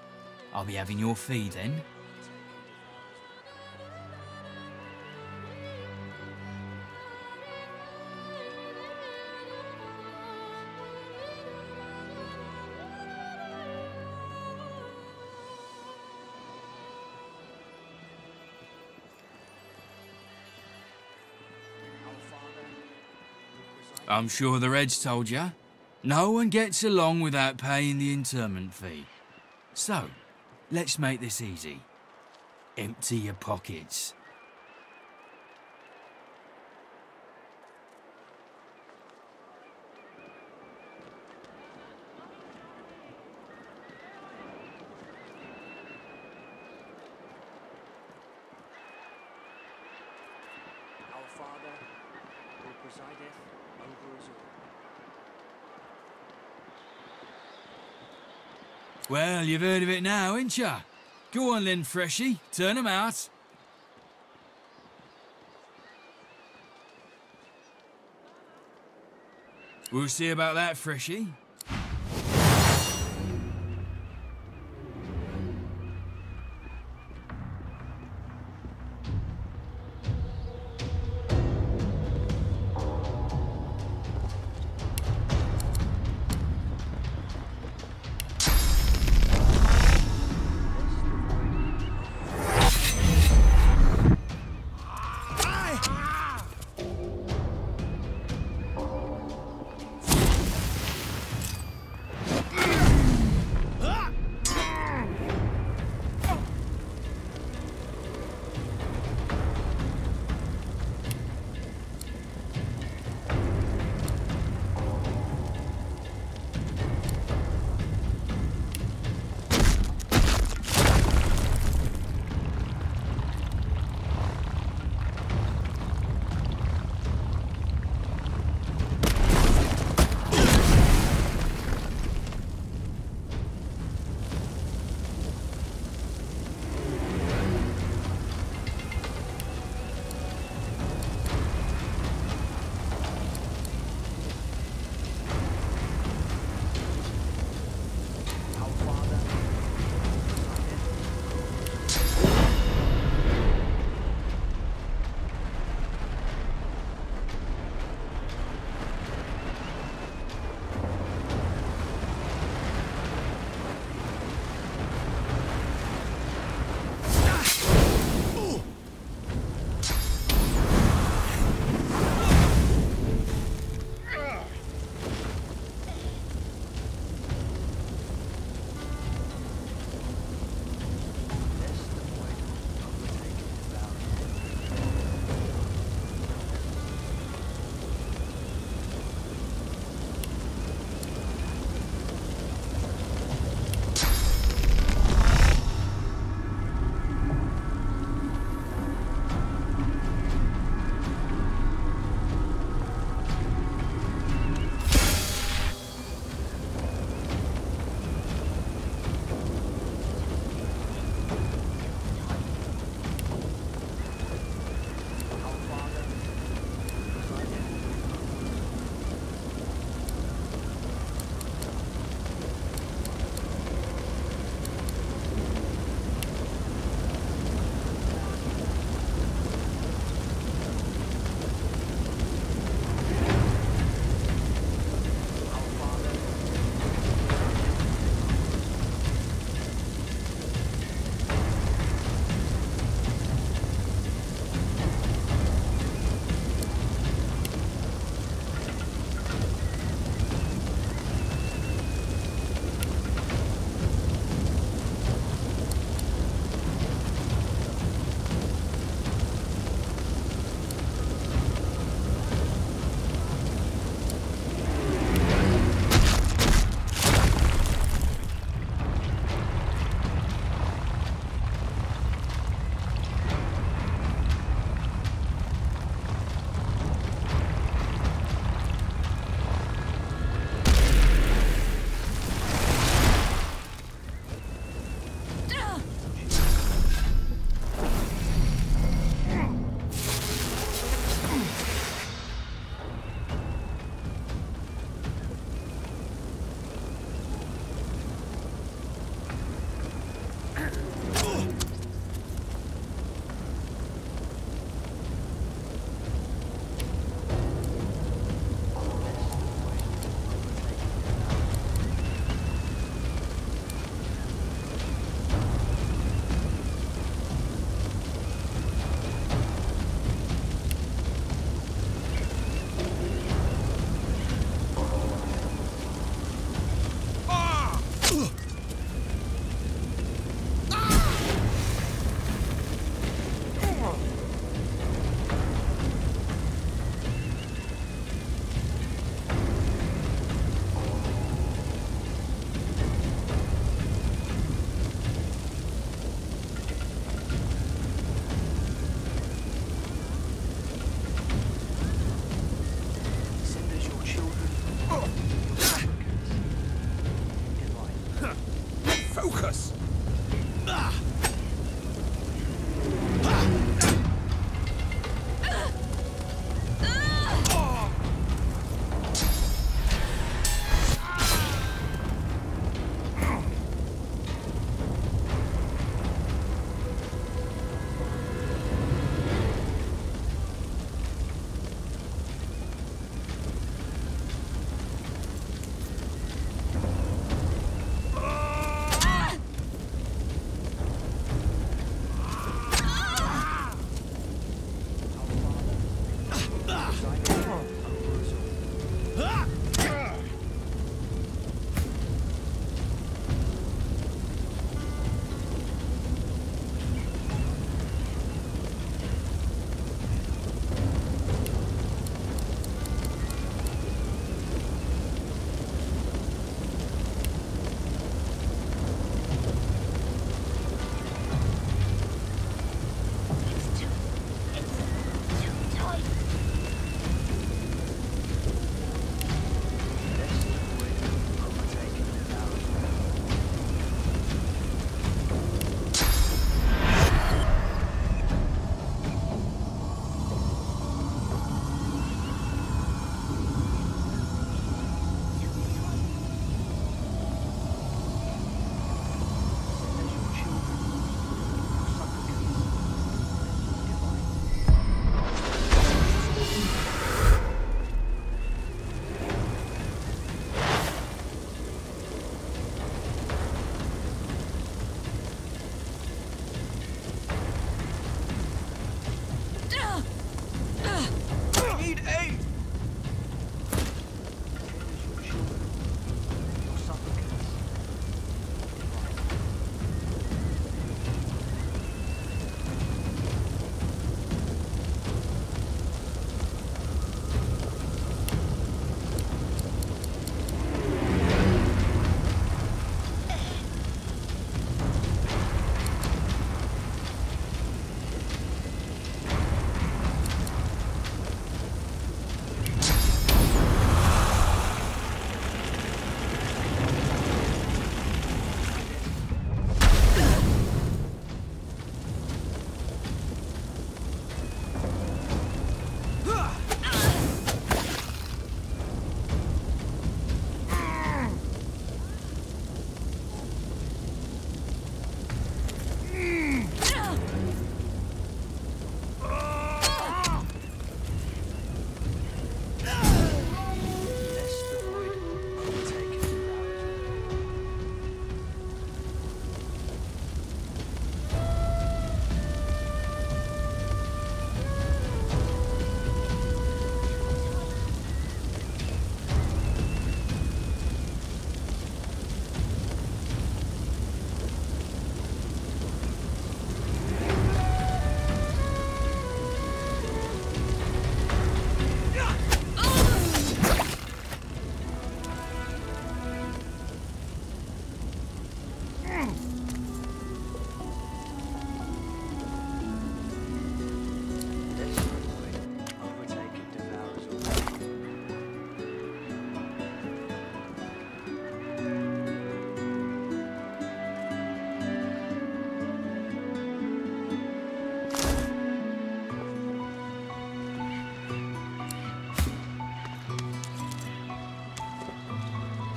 [SPEAKER 18] I'll be having your fee then. I'm sure the Reds told you. No one gets along without paying the interment fee. So, let's make this easy. Empty your pockets.
[SPEAKER 19] Our Father, who presideth over us all.
[SPEAKER 18] Well, you've heard of it now, ain't ya? Go on then, Freshie. Turn 'em out. We'll see about that, Freshie.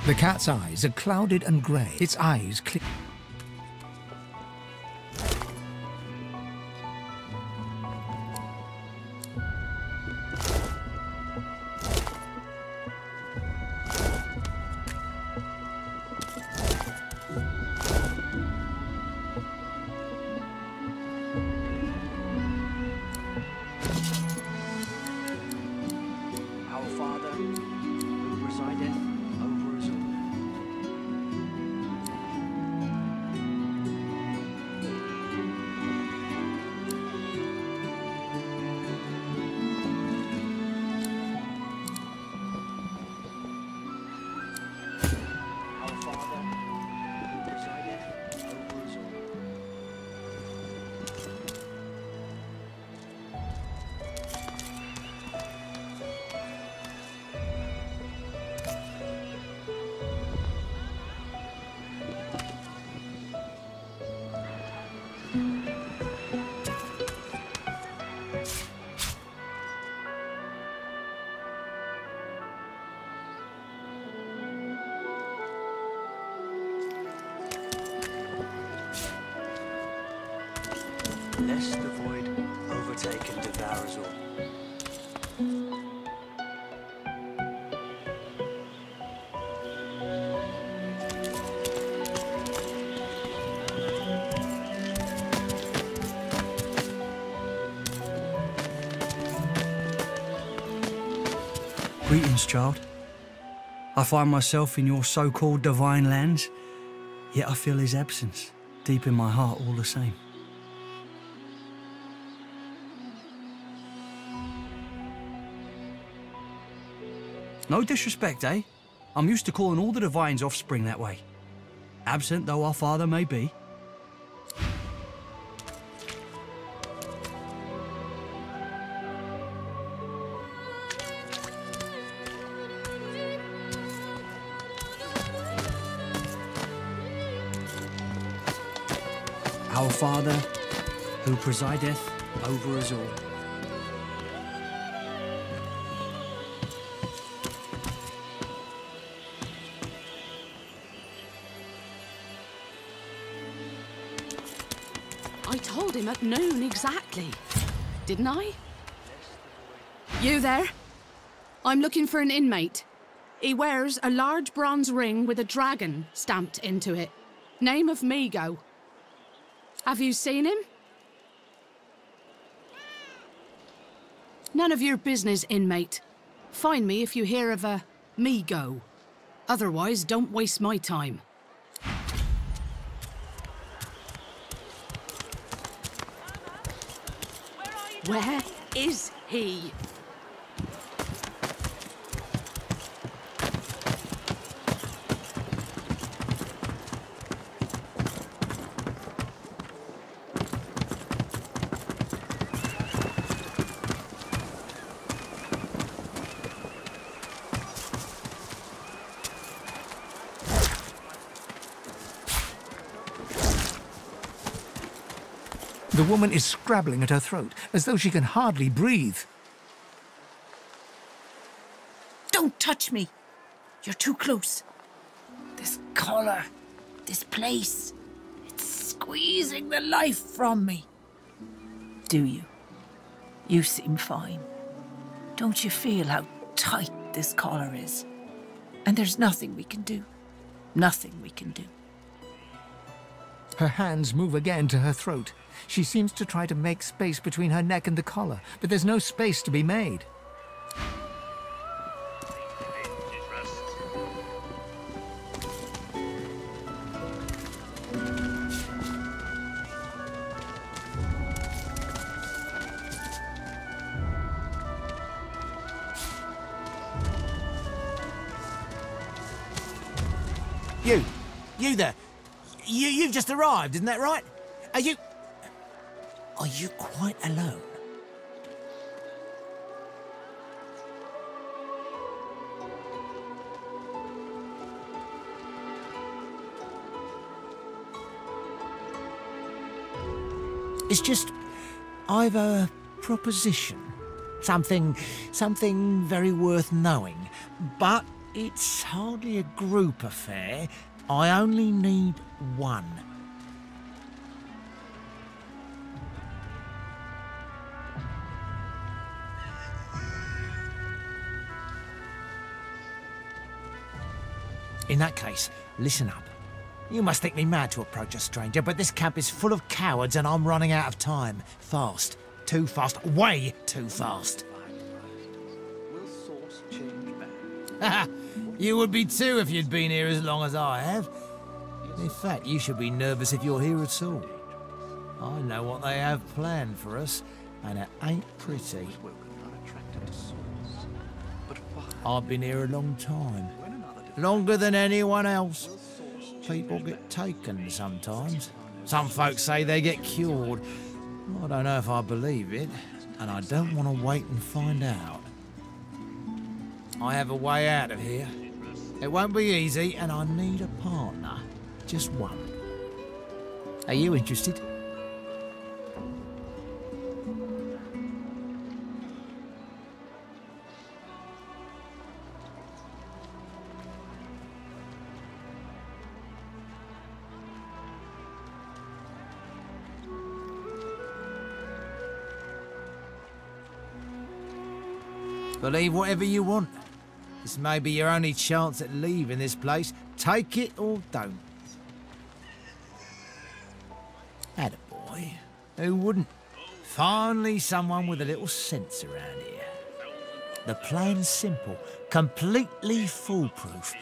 [SPEAKER 1] The cat's eyes are clouded and grey, its eyes clear.
[SPEAKER 19] Our Father, who resideth over us all. Our Father, who resideth over us all. Lest the void overtake and devour us all.
[SPEAKER 16] Greetings, child. I find myself in your so-called divine lands, yet I feel his absence deep in my heart all the same. No disrespect, eh? I'm used to calling all the Divine's offspring that way. Absent though our father may be. Our Father, who presideth over us all.
[SPEAKER 11] I told him at noon exactly. Didn't I? You there? I'm looking for an inmate. He wears a large bronze ring with a dragon stamped into it. Name of Migo. Have you seen him? None of your business, inmate. Find me if you hear of a Migo. Otherwise, don't waste my time. Where is he?
[SPEAKER 1] The woman is scrabbling at her throat, as though she can hardly breathe.
[SPEAKER 12] Don't touch me! You're too close. This collar, this place, it's squeezing the life from me. Do you? You seem fine. Don't you feel how tight this collar is? And there's nothing we can do. Nothing we can do.
[SPEAKER 1] Her hands move again to her throat. She seems to try to make space between her neck and the collar, but there's no space to be made.
[SPEAKER 14] You there. You've just arrived, isn't that right? Are you quite alone? It's just, I've a proposition. Something very worth knowing. But it's hardly a group affair. I only need one. In that case, listen up. You must think me mad to approach a stranger, but this camp is full of cowards and I'm running out of time. Fast. Too fast. Way too fast.
[SPEAKER 19] Will source change back?
[SPEAKER 14] You would be too if you'd been here as long as I have. In fact, you should be nervous if you're here at all. I know what they have planned for us, and it ain't pretty. I've been here a long time. Longer than anyone else. People get taken sometimes. Some folks say they get cured. I don't know if I believe it, and I don't want to wait and find out. I have a way out of here. It won't be easy, and I need a partner. Just one. Are you interested? Believe whatever you want. This may be your only chance at leaving this place. Take it or don't. Attaboy. Who wouldn't? Finally someone with a little sense around here. The plan's simple, completely foolproof.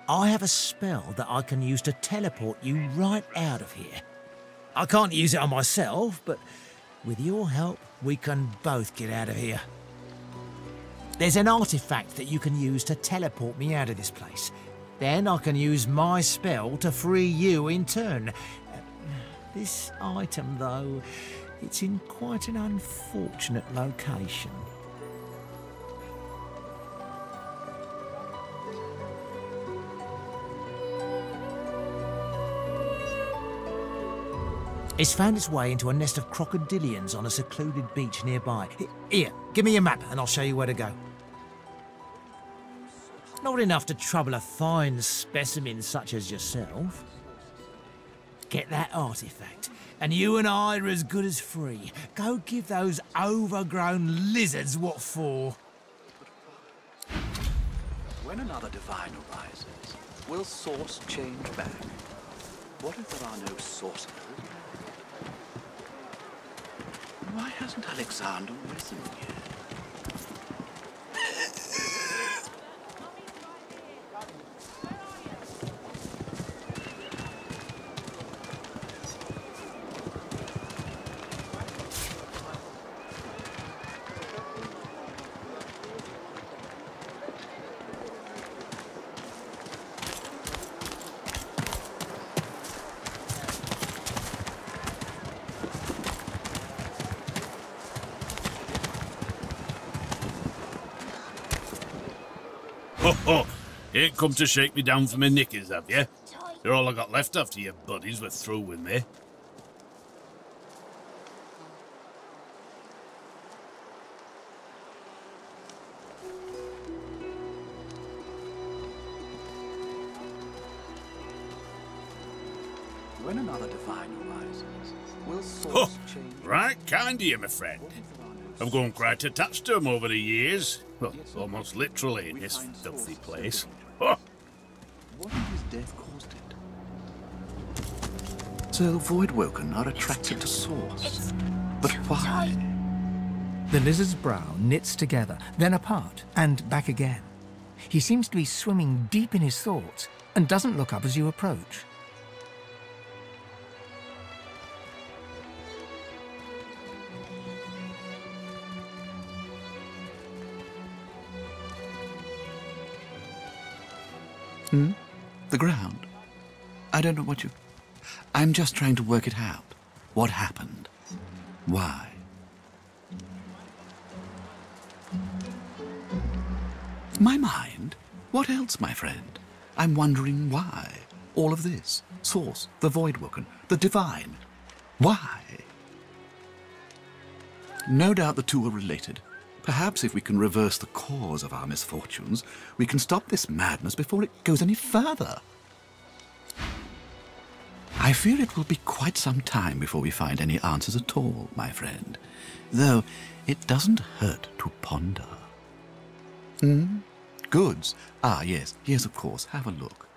[SPEAKER 14] I have a spell that I can use to teleport you right out of here. I can't use it on myself, but with your help, we can both get out of here. There's an artifact that you can use to teleport me out of this place. Then I can use my spell to free you in turn. This item, though, it's in quite an unfortunate location. It's found its way into a nest of crocodilians on a secluded beach nearby. Here, give me a map and I'll show you where to go. Not enough to trouble a fine specimen such as yourself. Get that artifact, and you and I are as good as free. Go give those overgrown lizards what for.
[SPEAKER 19] When another divine arises, will source change back? What if there are no sorcerers? Why hasn't Alexander risen yet?
[SPEAKER 20] Ho ho! Ain't come to shake me down for my knickers, have you? You're all I got left after your buddies were through with me.
[SPEAKER 19] When another divine arises, will source change?
[SPEAKER 20] Right kind of you, my friend. I've grown quite attached to him over the years. Well, almost literally in this filthy place. Oh.
[SPEAKER 19] What if his death caused it? So Voidwoken are attracted to Source. But why?
[SPEAKER 1] The lizard's brow knits together, then apart, and back again. He seems to be swimming deep in his thoughts, and doesn't look up as you approach.
[SPEAKER 19] The ground. I don't know what you... I'm just trying to work it out. What happened? Why? My mind? What else, my friend? I'm wondering why. All of this. Source, the Voidwoken, the Divine. Why? No doubt the two are related. Perhaps if we can reverse the cause of our misfortunes, we can stop this madness before it goes any further. I fear it will be quite some time before we find any answers at all, my friend. Though it doesn't hurt to ponder. Goods? Ah, yes, yes, of course. Have a look.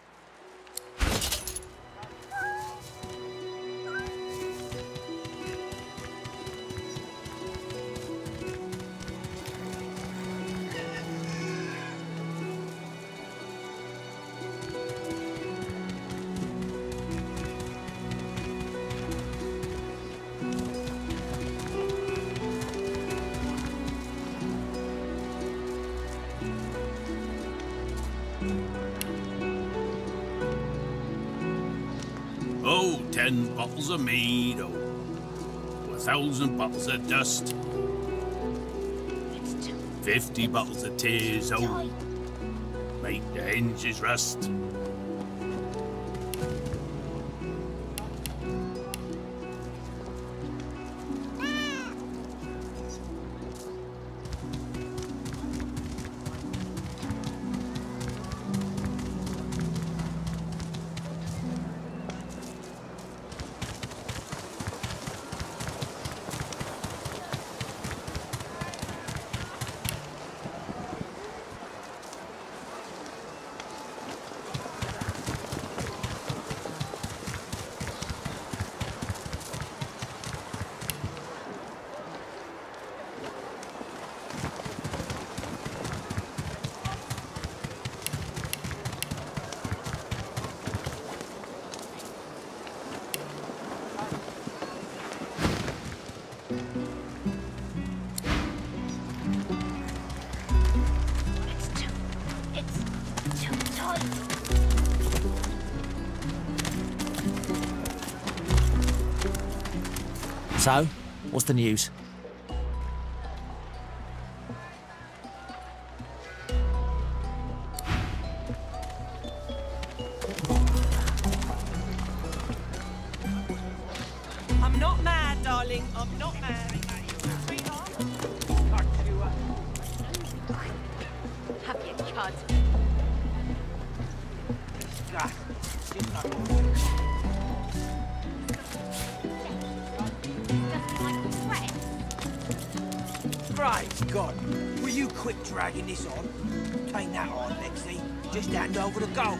[SPEAKER 20] Oh, 10 bottles of mead, oh, 1,000 bottles of dust, 50 bottles of tears, oh, make the hinges rust.
[SPEAKER 14] So, what's the news?
[SPEAKER 17] I'm not mad, darling. I'm not mad.
[SPEAKER 7] Have you, Chud?
[SPEAKER 17] Great God! Will you quit dragging this on? Take that on, Lexi. Just hand over the gold.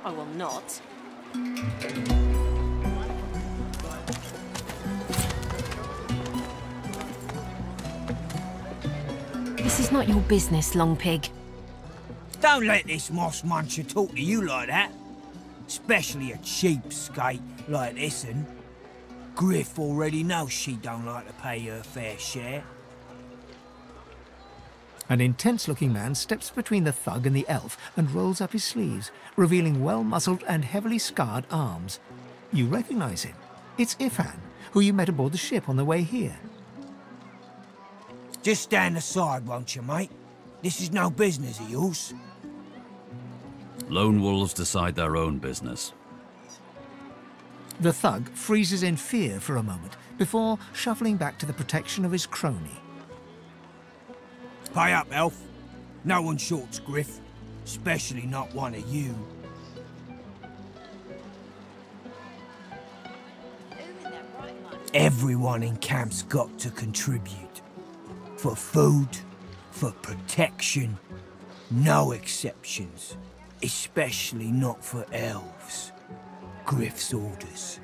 [SPEAKER 7] I will not.
[SPEAKER 4] This is not your business, Long Pig.
[SPEAKER 17] Don't let this moss muncher talk to you like that. Especially a cheapskate like this one. Griff already knows she don't like to pay her fair share.
[SPEAKER 1] An intense-looking man steps between the thug and the elf and rolls up his sleeves, revealing well-muscled and heavily scarred arms. You recognise him. It's Ifan, who you met aboard the ship on the way here.
[SPEAKER 17] Just stand aside, won't you, mate? This is no business of yours.
[SPEAKER 21] Lone wolves decide their own business.
[SPEAKER 1] The thug freezes in fear for a moment before shuffling back to the protection of his crony.
[SPEAKER 17] Pay up, elf. No one shorts Griff, especially not one of you. Everyone in camp's got to contribute. For food, for protection, no exceptions. Especially not for elves. Griff's orders.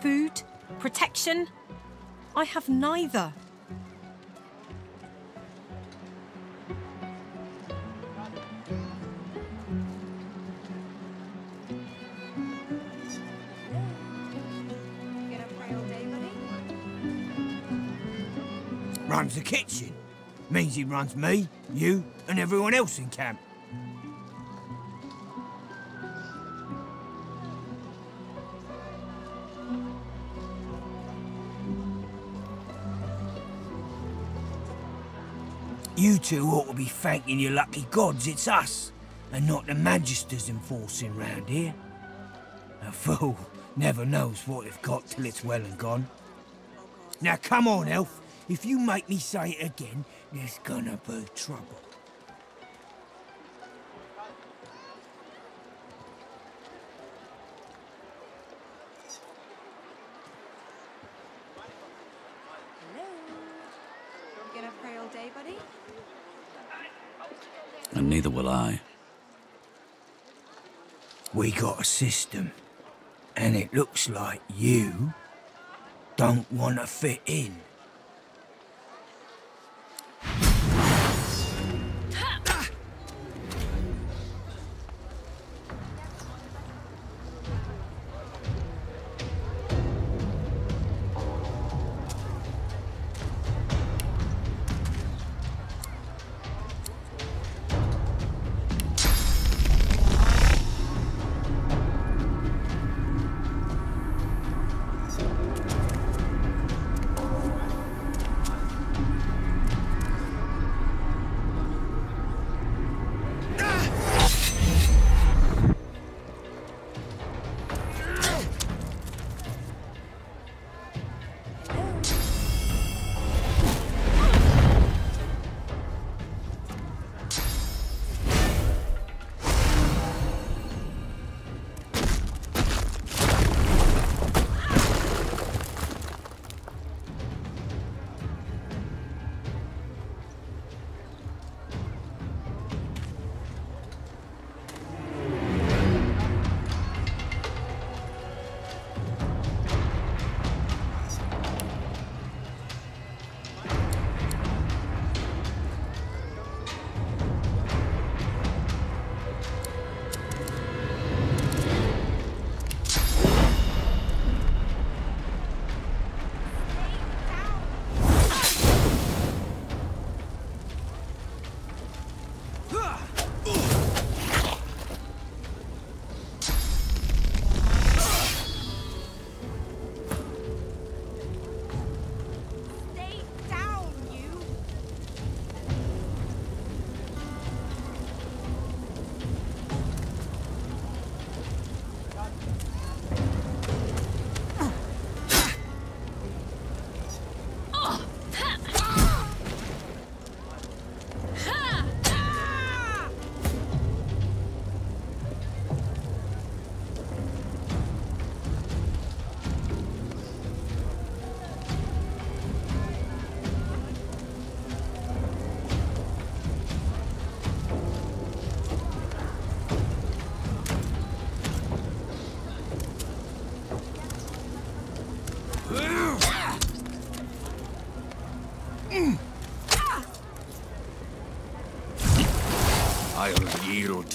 [SPEAKER 7] Food? Protection? I have neither.
[SPEAKER 17] Runs the kitchen. Means he runs me, you, and everyone else in camp. You two ought to be thanking your lucky gods it's us, and not the Magisters enforcing round here. A fool never knows what they've got till it's well and gone. Now come on, elf. If you make me say it again, there's gonna be trouble.
[SPEAKER 7] Gonna pray all day, buddy?
[SPEAKER 21] And neither will I.
[SPEAKER 17] We got a system, and it looks like you don't want to fit in.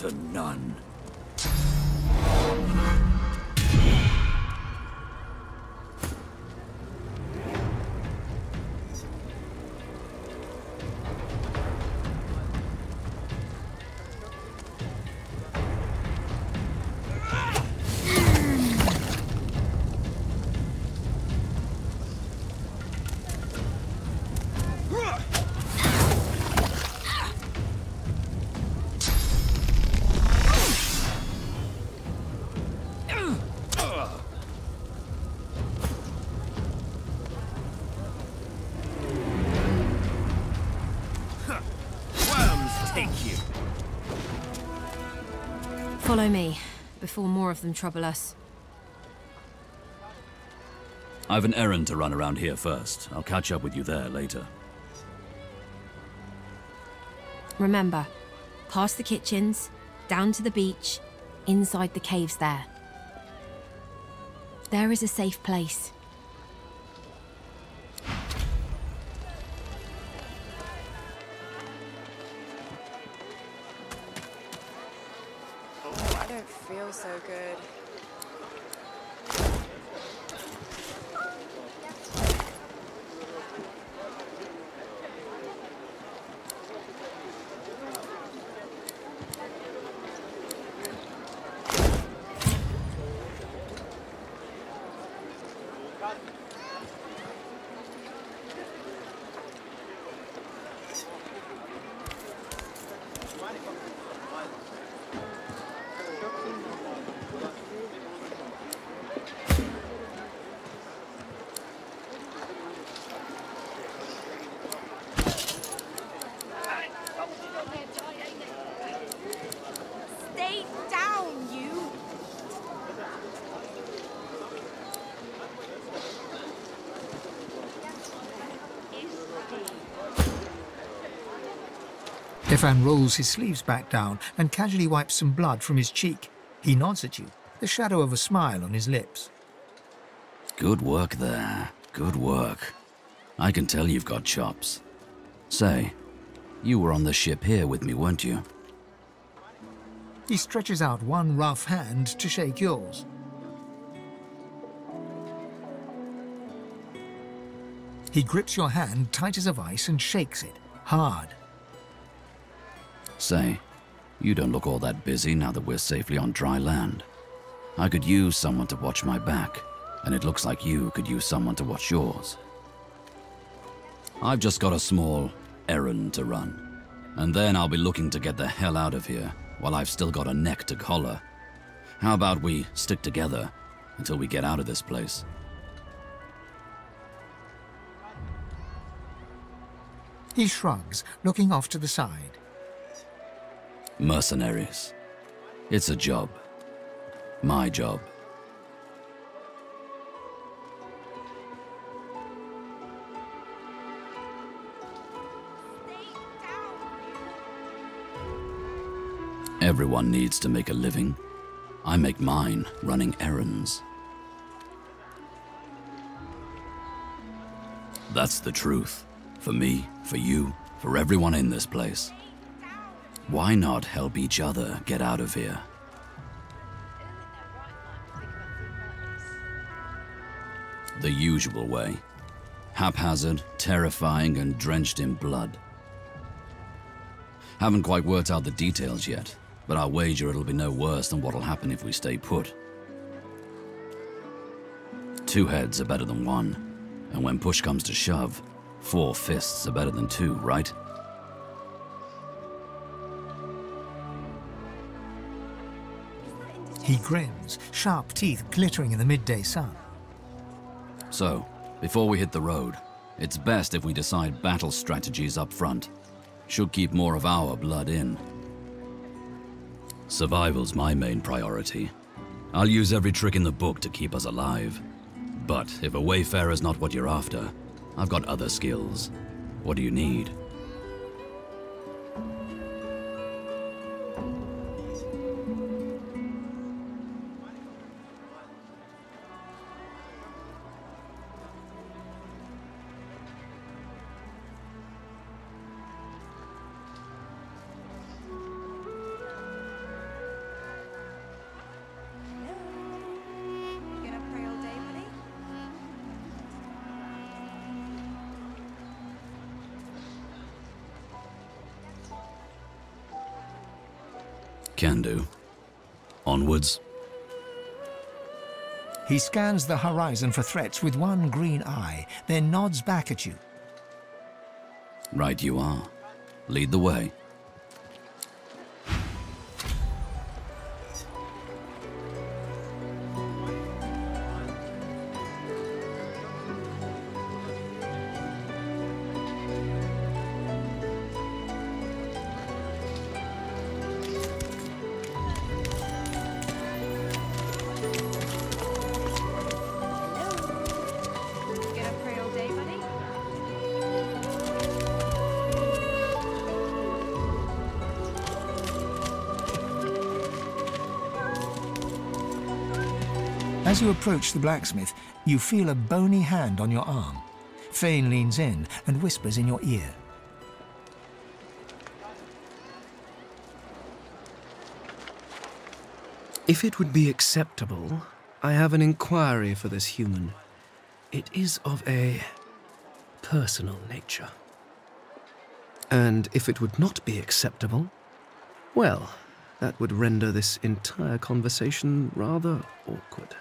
[SPEAKER 21] to none.
[SPEAKER 9] Follow me, before more of them trouble us.
[SPEAKER 21] I've an errand to run around here first. I'll catch up with you there later.
[SPEAKER 9] Remember, past the kitchens, down to the beach, inside the caves there. There is a safe place.
[SPEAKER 22] I don't feel so good.
[SPEAKER 3] Stay down, you!
[SPEAKER 1] Stefan rolls his sleeves back down and casually wipes some blood from his cheek. He nods at you, the shadow of a smile on his lips.
[SPEAKER 21] Good work there. Good work. I can tell you've got chops. Say, you were on the ship here with me, weren't you?
[SPEAKER 1] He stretches out one rough hand to shake yours. He grips your hand tight as a vice and shakes it, hard.
[SPEAKER 21] Say, you don't look all that busy now that we're safely on dry land. I could use someone to watch my back, and it looks like you could use someone to watch yours. I've just got a small errand to run, and then I'll be looking to get the hell out of here while I've still got a neck to collar. How about we stick together until we get out of this place?
[SPEAKER 1] He shrugs, looking off to the side.
[SPEAKER 21] Mercenaries. It's a job. My job. Everyone needs to make a living. I make mine running errands. That's the truth. For me, for you, for everyone in this place. Why not help each other get out of here? The usual way. Haphazard, terrifying, and drenched in blood. Haven't quite worked out the details yet, but I'll wager it'll be no worse than what'll happen if we stay put. 2 heads are better than 1, and when push comes to shove, 4 fists are better than 2, right?
[SPEAKER 1] He grins, sharp teeth glittering in the midday sun.
[SPEAKER 21] So, before we hit the road, it's best if we decide battle strategies up front. Should keep more of our blood in. Survival's my main priority. I'll use every trick in the book to keep us alive. But if a wayfarer's not what you're after, I've got other skills. What do you need? Can do. Onwards.
[SPEAKER 1] He scans the horizon for threats with one green eye, then nods back at you.
[SPEAKER 21] Right you are. Lead the way.
[SPEAKER 1] As you approach the blacksmith, you feel a bony hand on your arm. Fane leans in and whispers in your ear.
[SPEAKER 8] If it would be acceptable, I have an inquiry for this human. It is of a personal nature. And if it would not be acceptable, well, that would render this entire conversation rather awkward.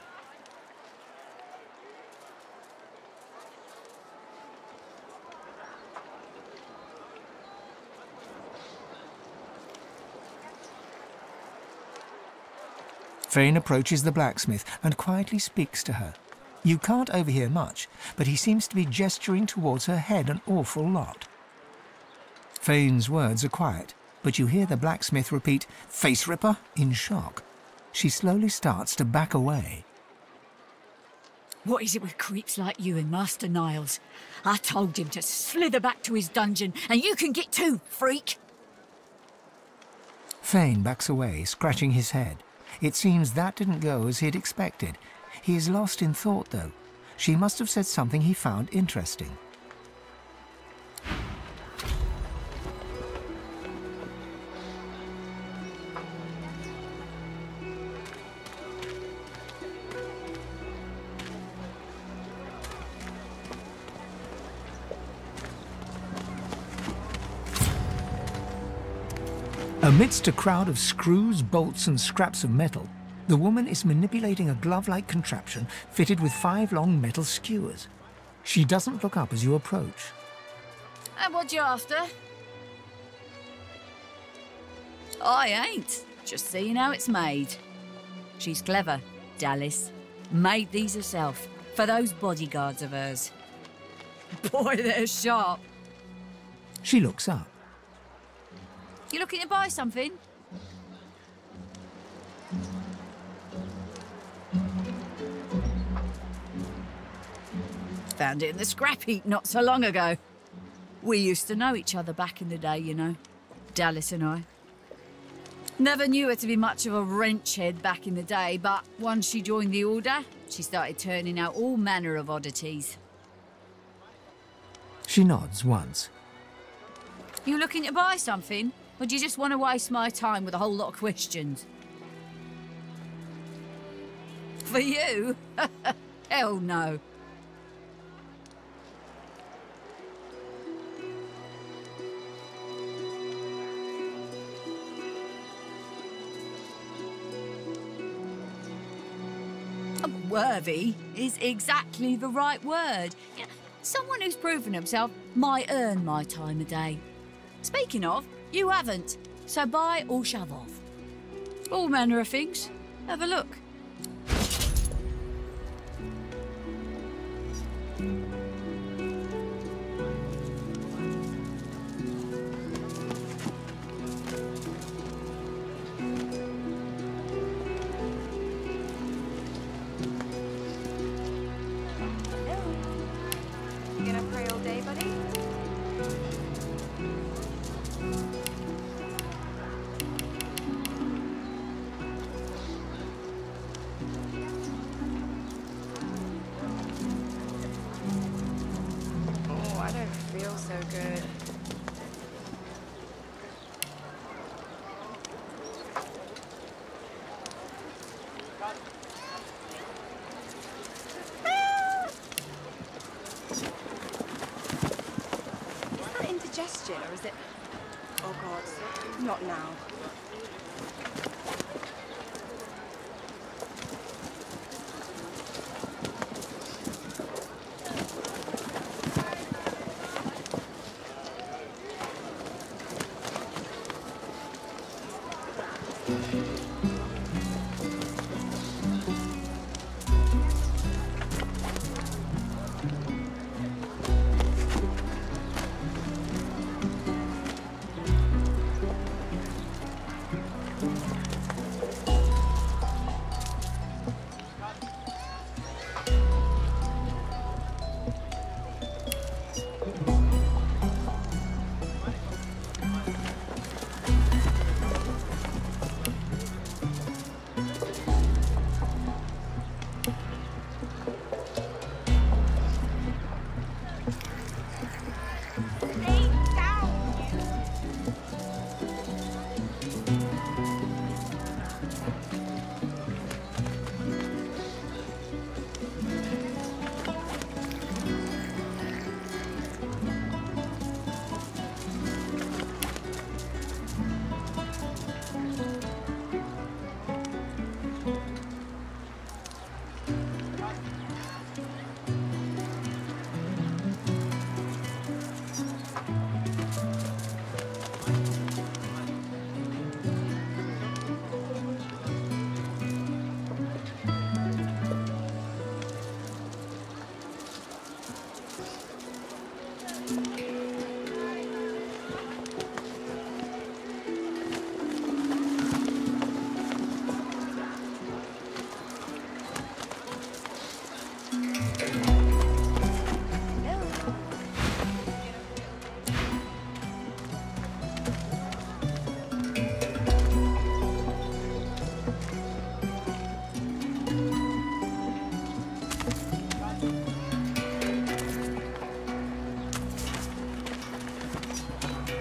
[SPEAKER 1] Fane approaches the blacksmith and quietly speaks to her. You can't overhear much, but he seems to be gesturing towards her head an awful lot. Fane's words are quiet, but you hear the blacksmith repeat, "Face ripper," in shock. She slowly starts to back away.
[SPEAKER 2] What is it with creeps like you and Master Niles? I told him to slither back to his dungeon, and you can get too, freak!
[SPEAKER 1] Fane backs away, scratching his head. It seems that didn't go as he'd expected. He is lost in thought, though. She must have said something he found interesting. Amidst a crowd of screws, bolts and scraps of metal, the woman is manipulating a glove-like contraption fitted with 5 long metal skewers. She doesn't look up as you approach.
[SPEAKER 2] And what you after? I ain't. Just seeing how it's made. She's clever, Dallas. Made these herself, for those bodyguards of hers. Boy, they're sharp.
[SPEAKER 1] She looks up.
[SPEAKER 2] You looking to buy something? Found it in the scrap heap not so long ago. We used to know each other back in the day, you know. Dallas and I. Never knew her to be much of a wrench head back in the day, but once she joined the Order, she started turning out all manner of oddities.
[SPEAKER 1] She nods once.
[SPEAKER 2] You looking to buy something? Or do you just want to waste my time with a whole lot of questions? For you? Hell no. Worthy is exactly the right word. You know, someone who's proven himself might earn my time of day. Speaking of, you haven't, so buy or shove off. All manner of things. Have a look.
[SPEAKER 22] You gonna pray all day, buddy? Oh, I don't feel so good. Is that indigestion or is it... Oh God, not now.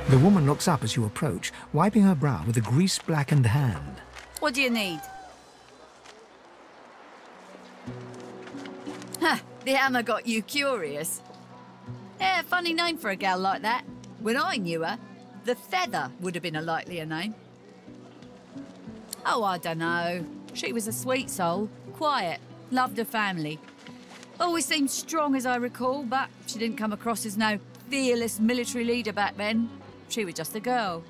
[SPEAKER 1] The woman looks up as you approach, wiping her brow with a grease-blackened hand.
[SPEAKER 2] What do you need? Huh, the hammer got you curious. Yeah, funny name for a gal like that. When I knew her, the Feather would have been a likelier name. Oh, I don't know. She was a sweet soul, quiet, loved her family. Always seemed strong as I recall, but she didn't come across as no fearless military leader back then. She was just a girl.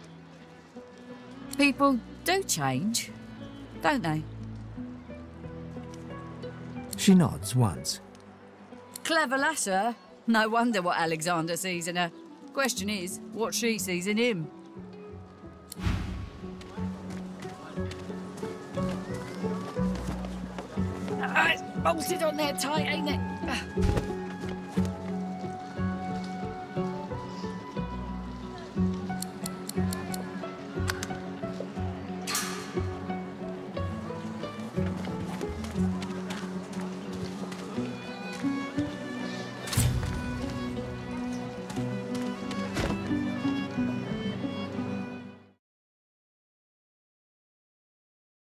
[SPEAKER 2] People do change, don't they?
[SPEAKER 1] She nods once.
[SPEAKER 2] Clever lass, her. No wonder what Alexander sees in her. Question is, what she sees in him. It's bolted on there tight, ain't it?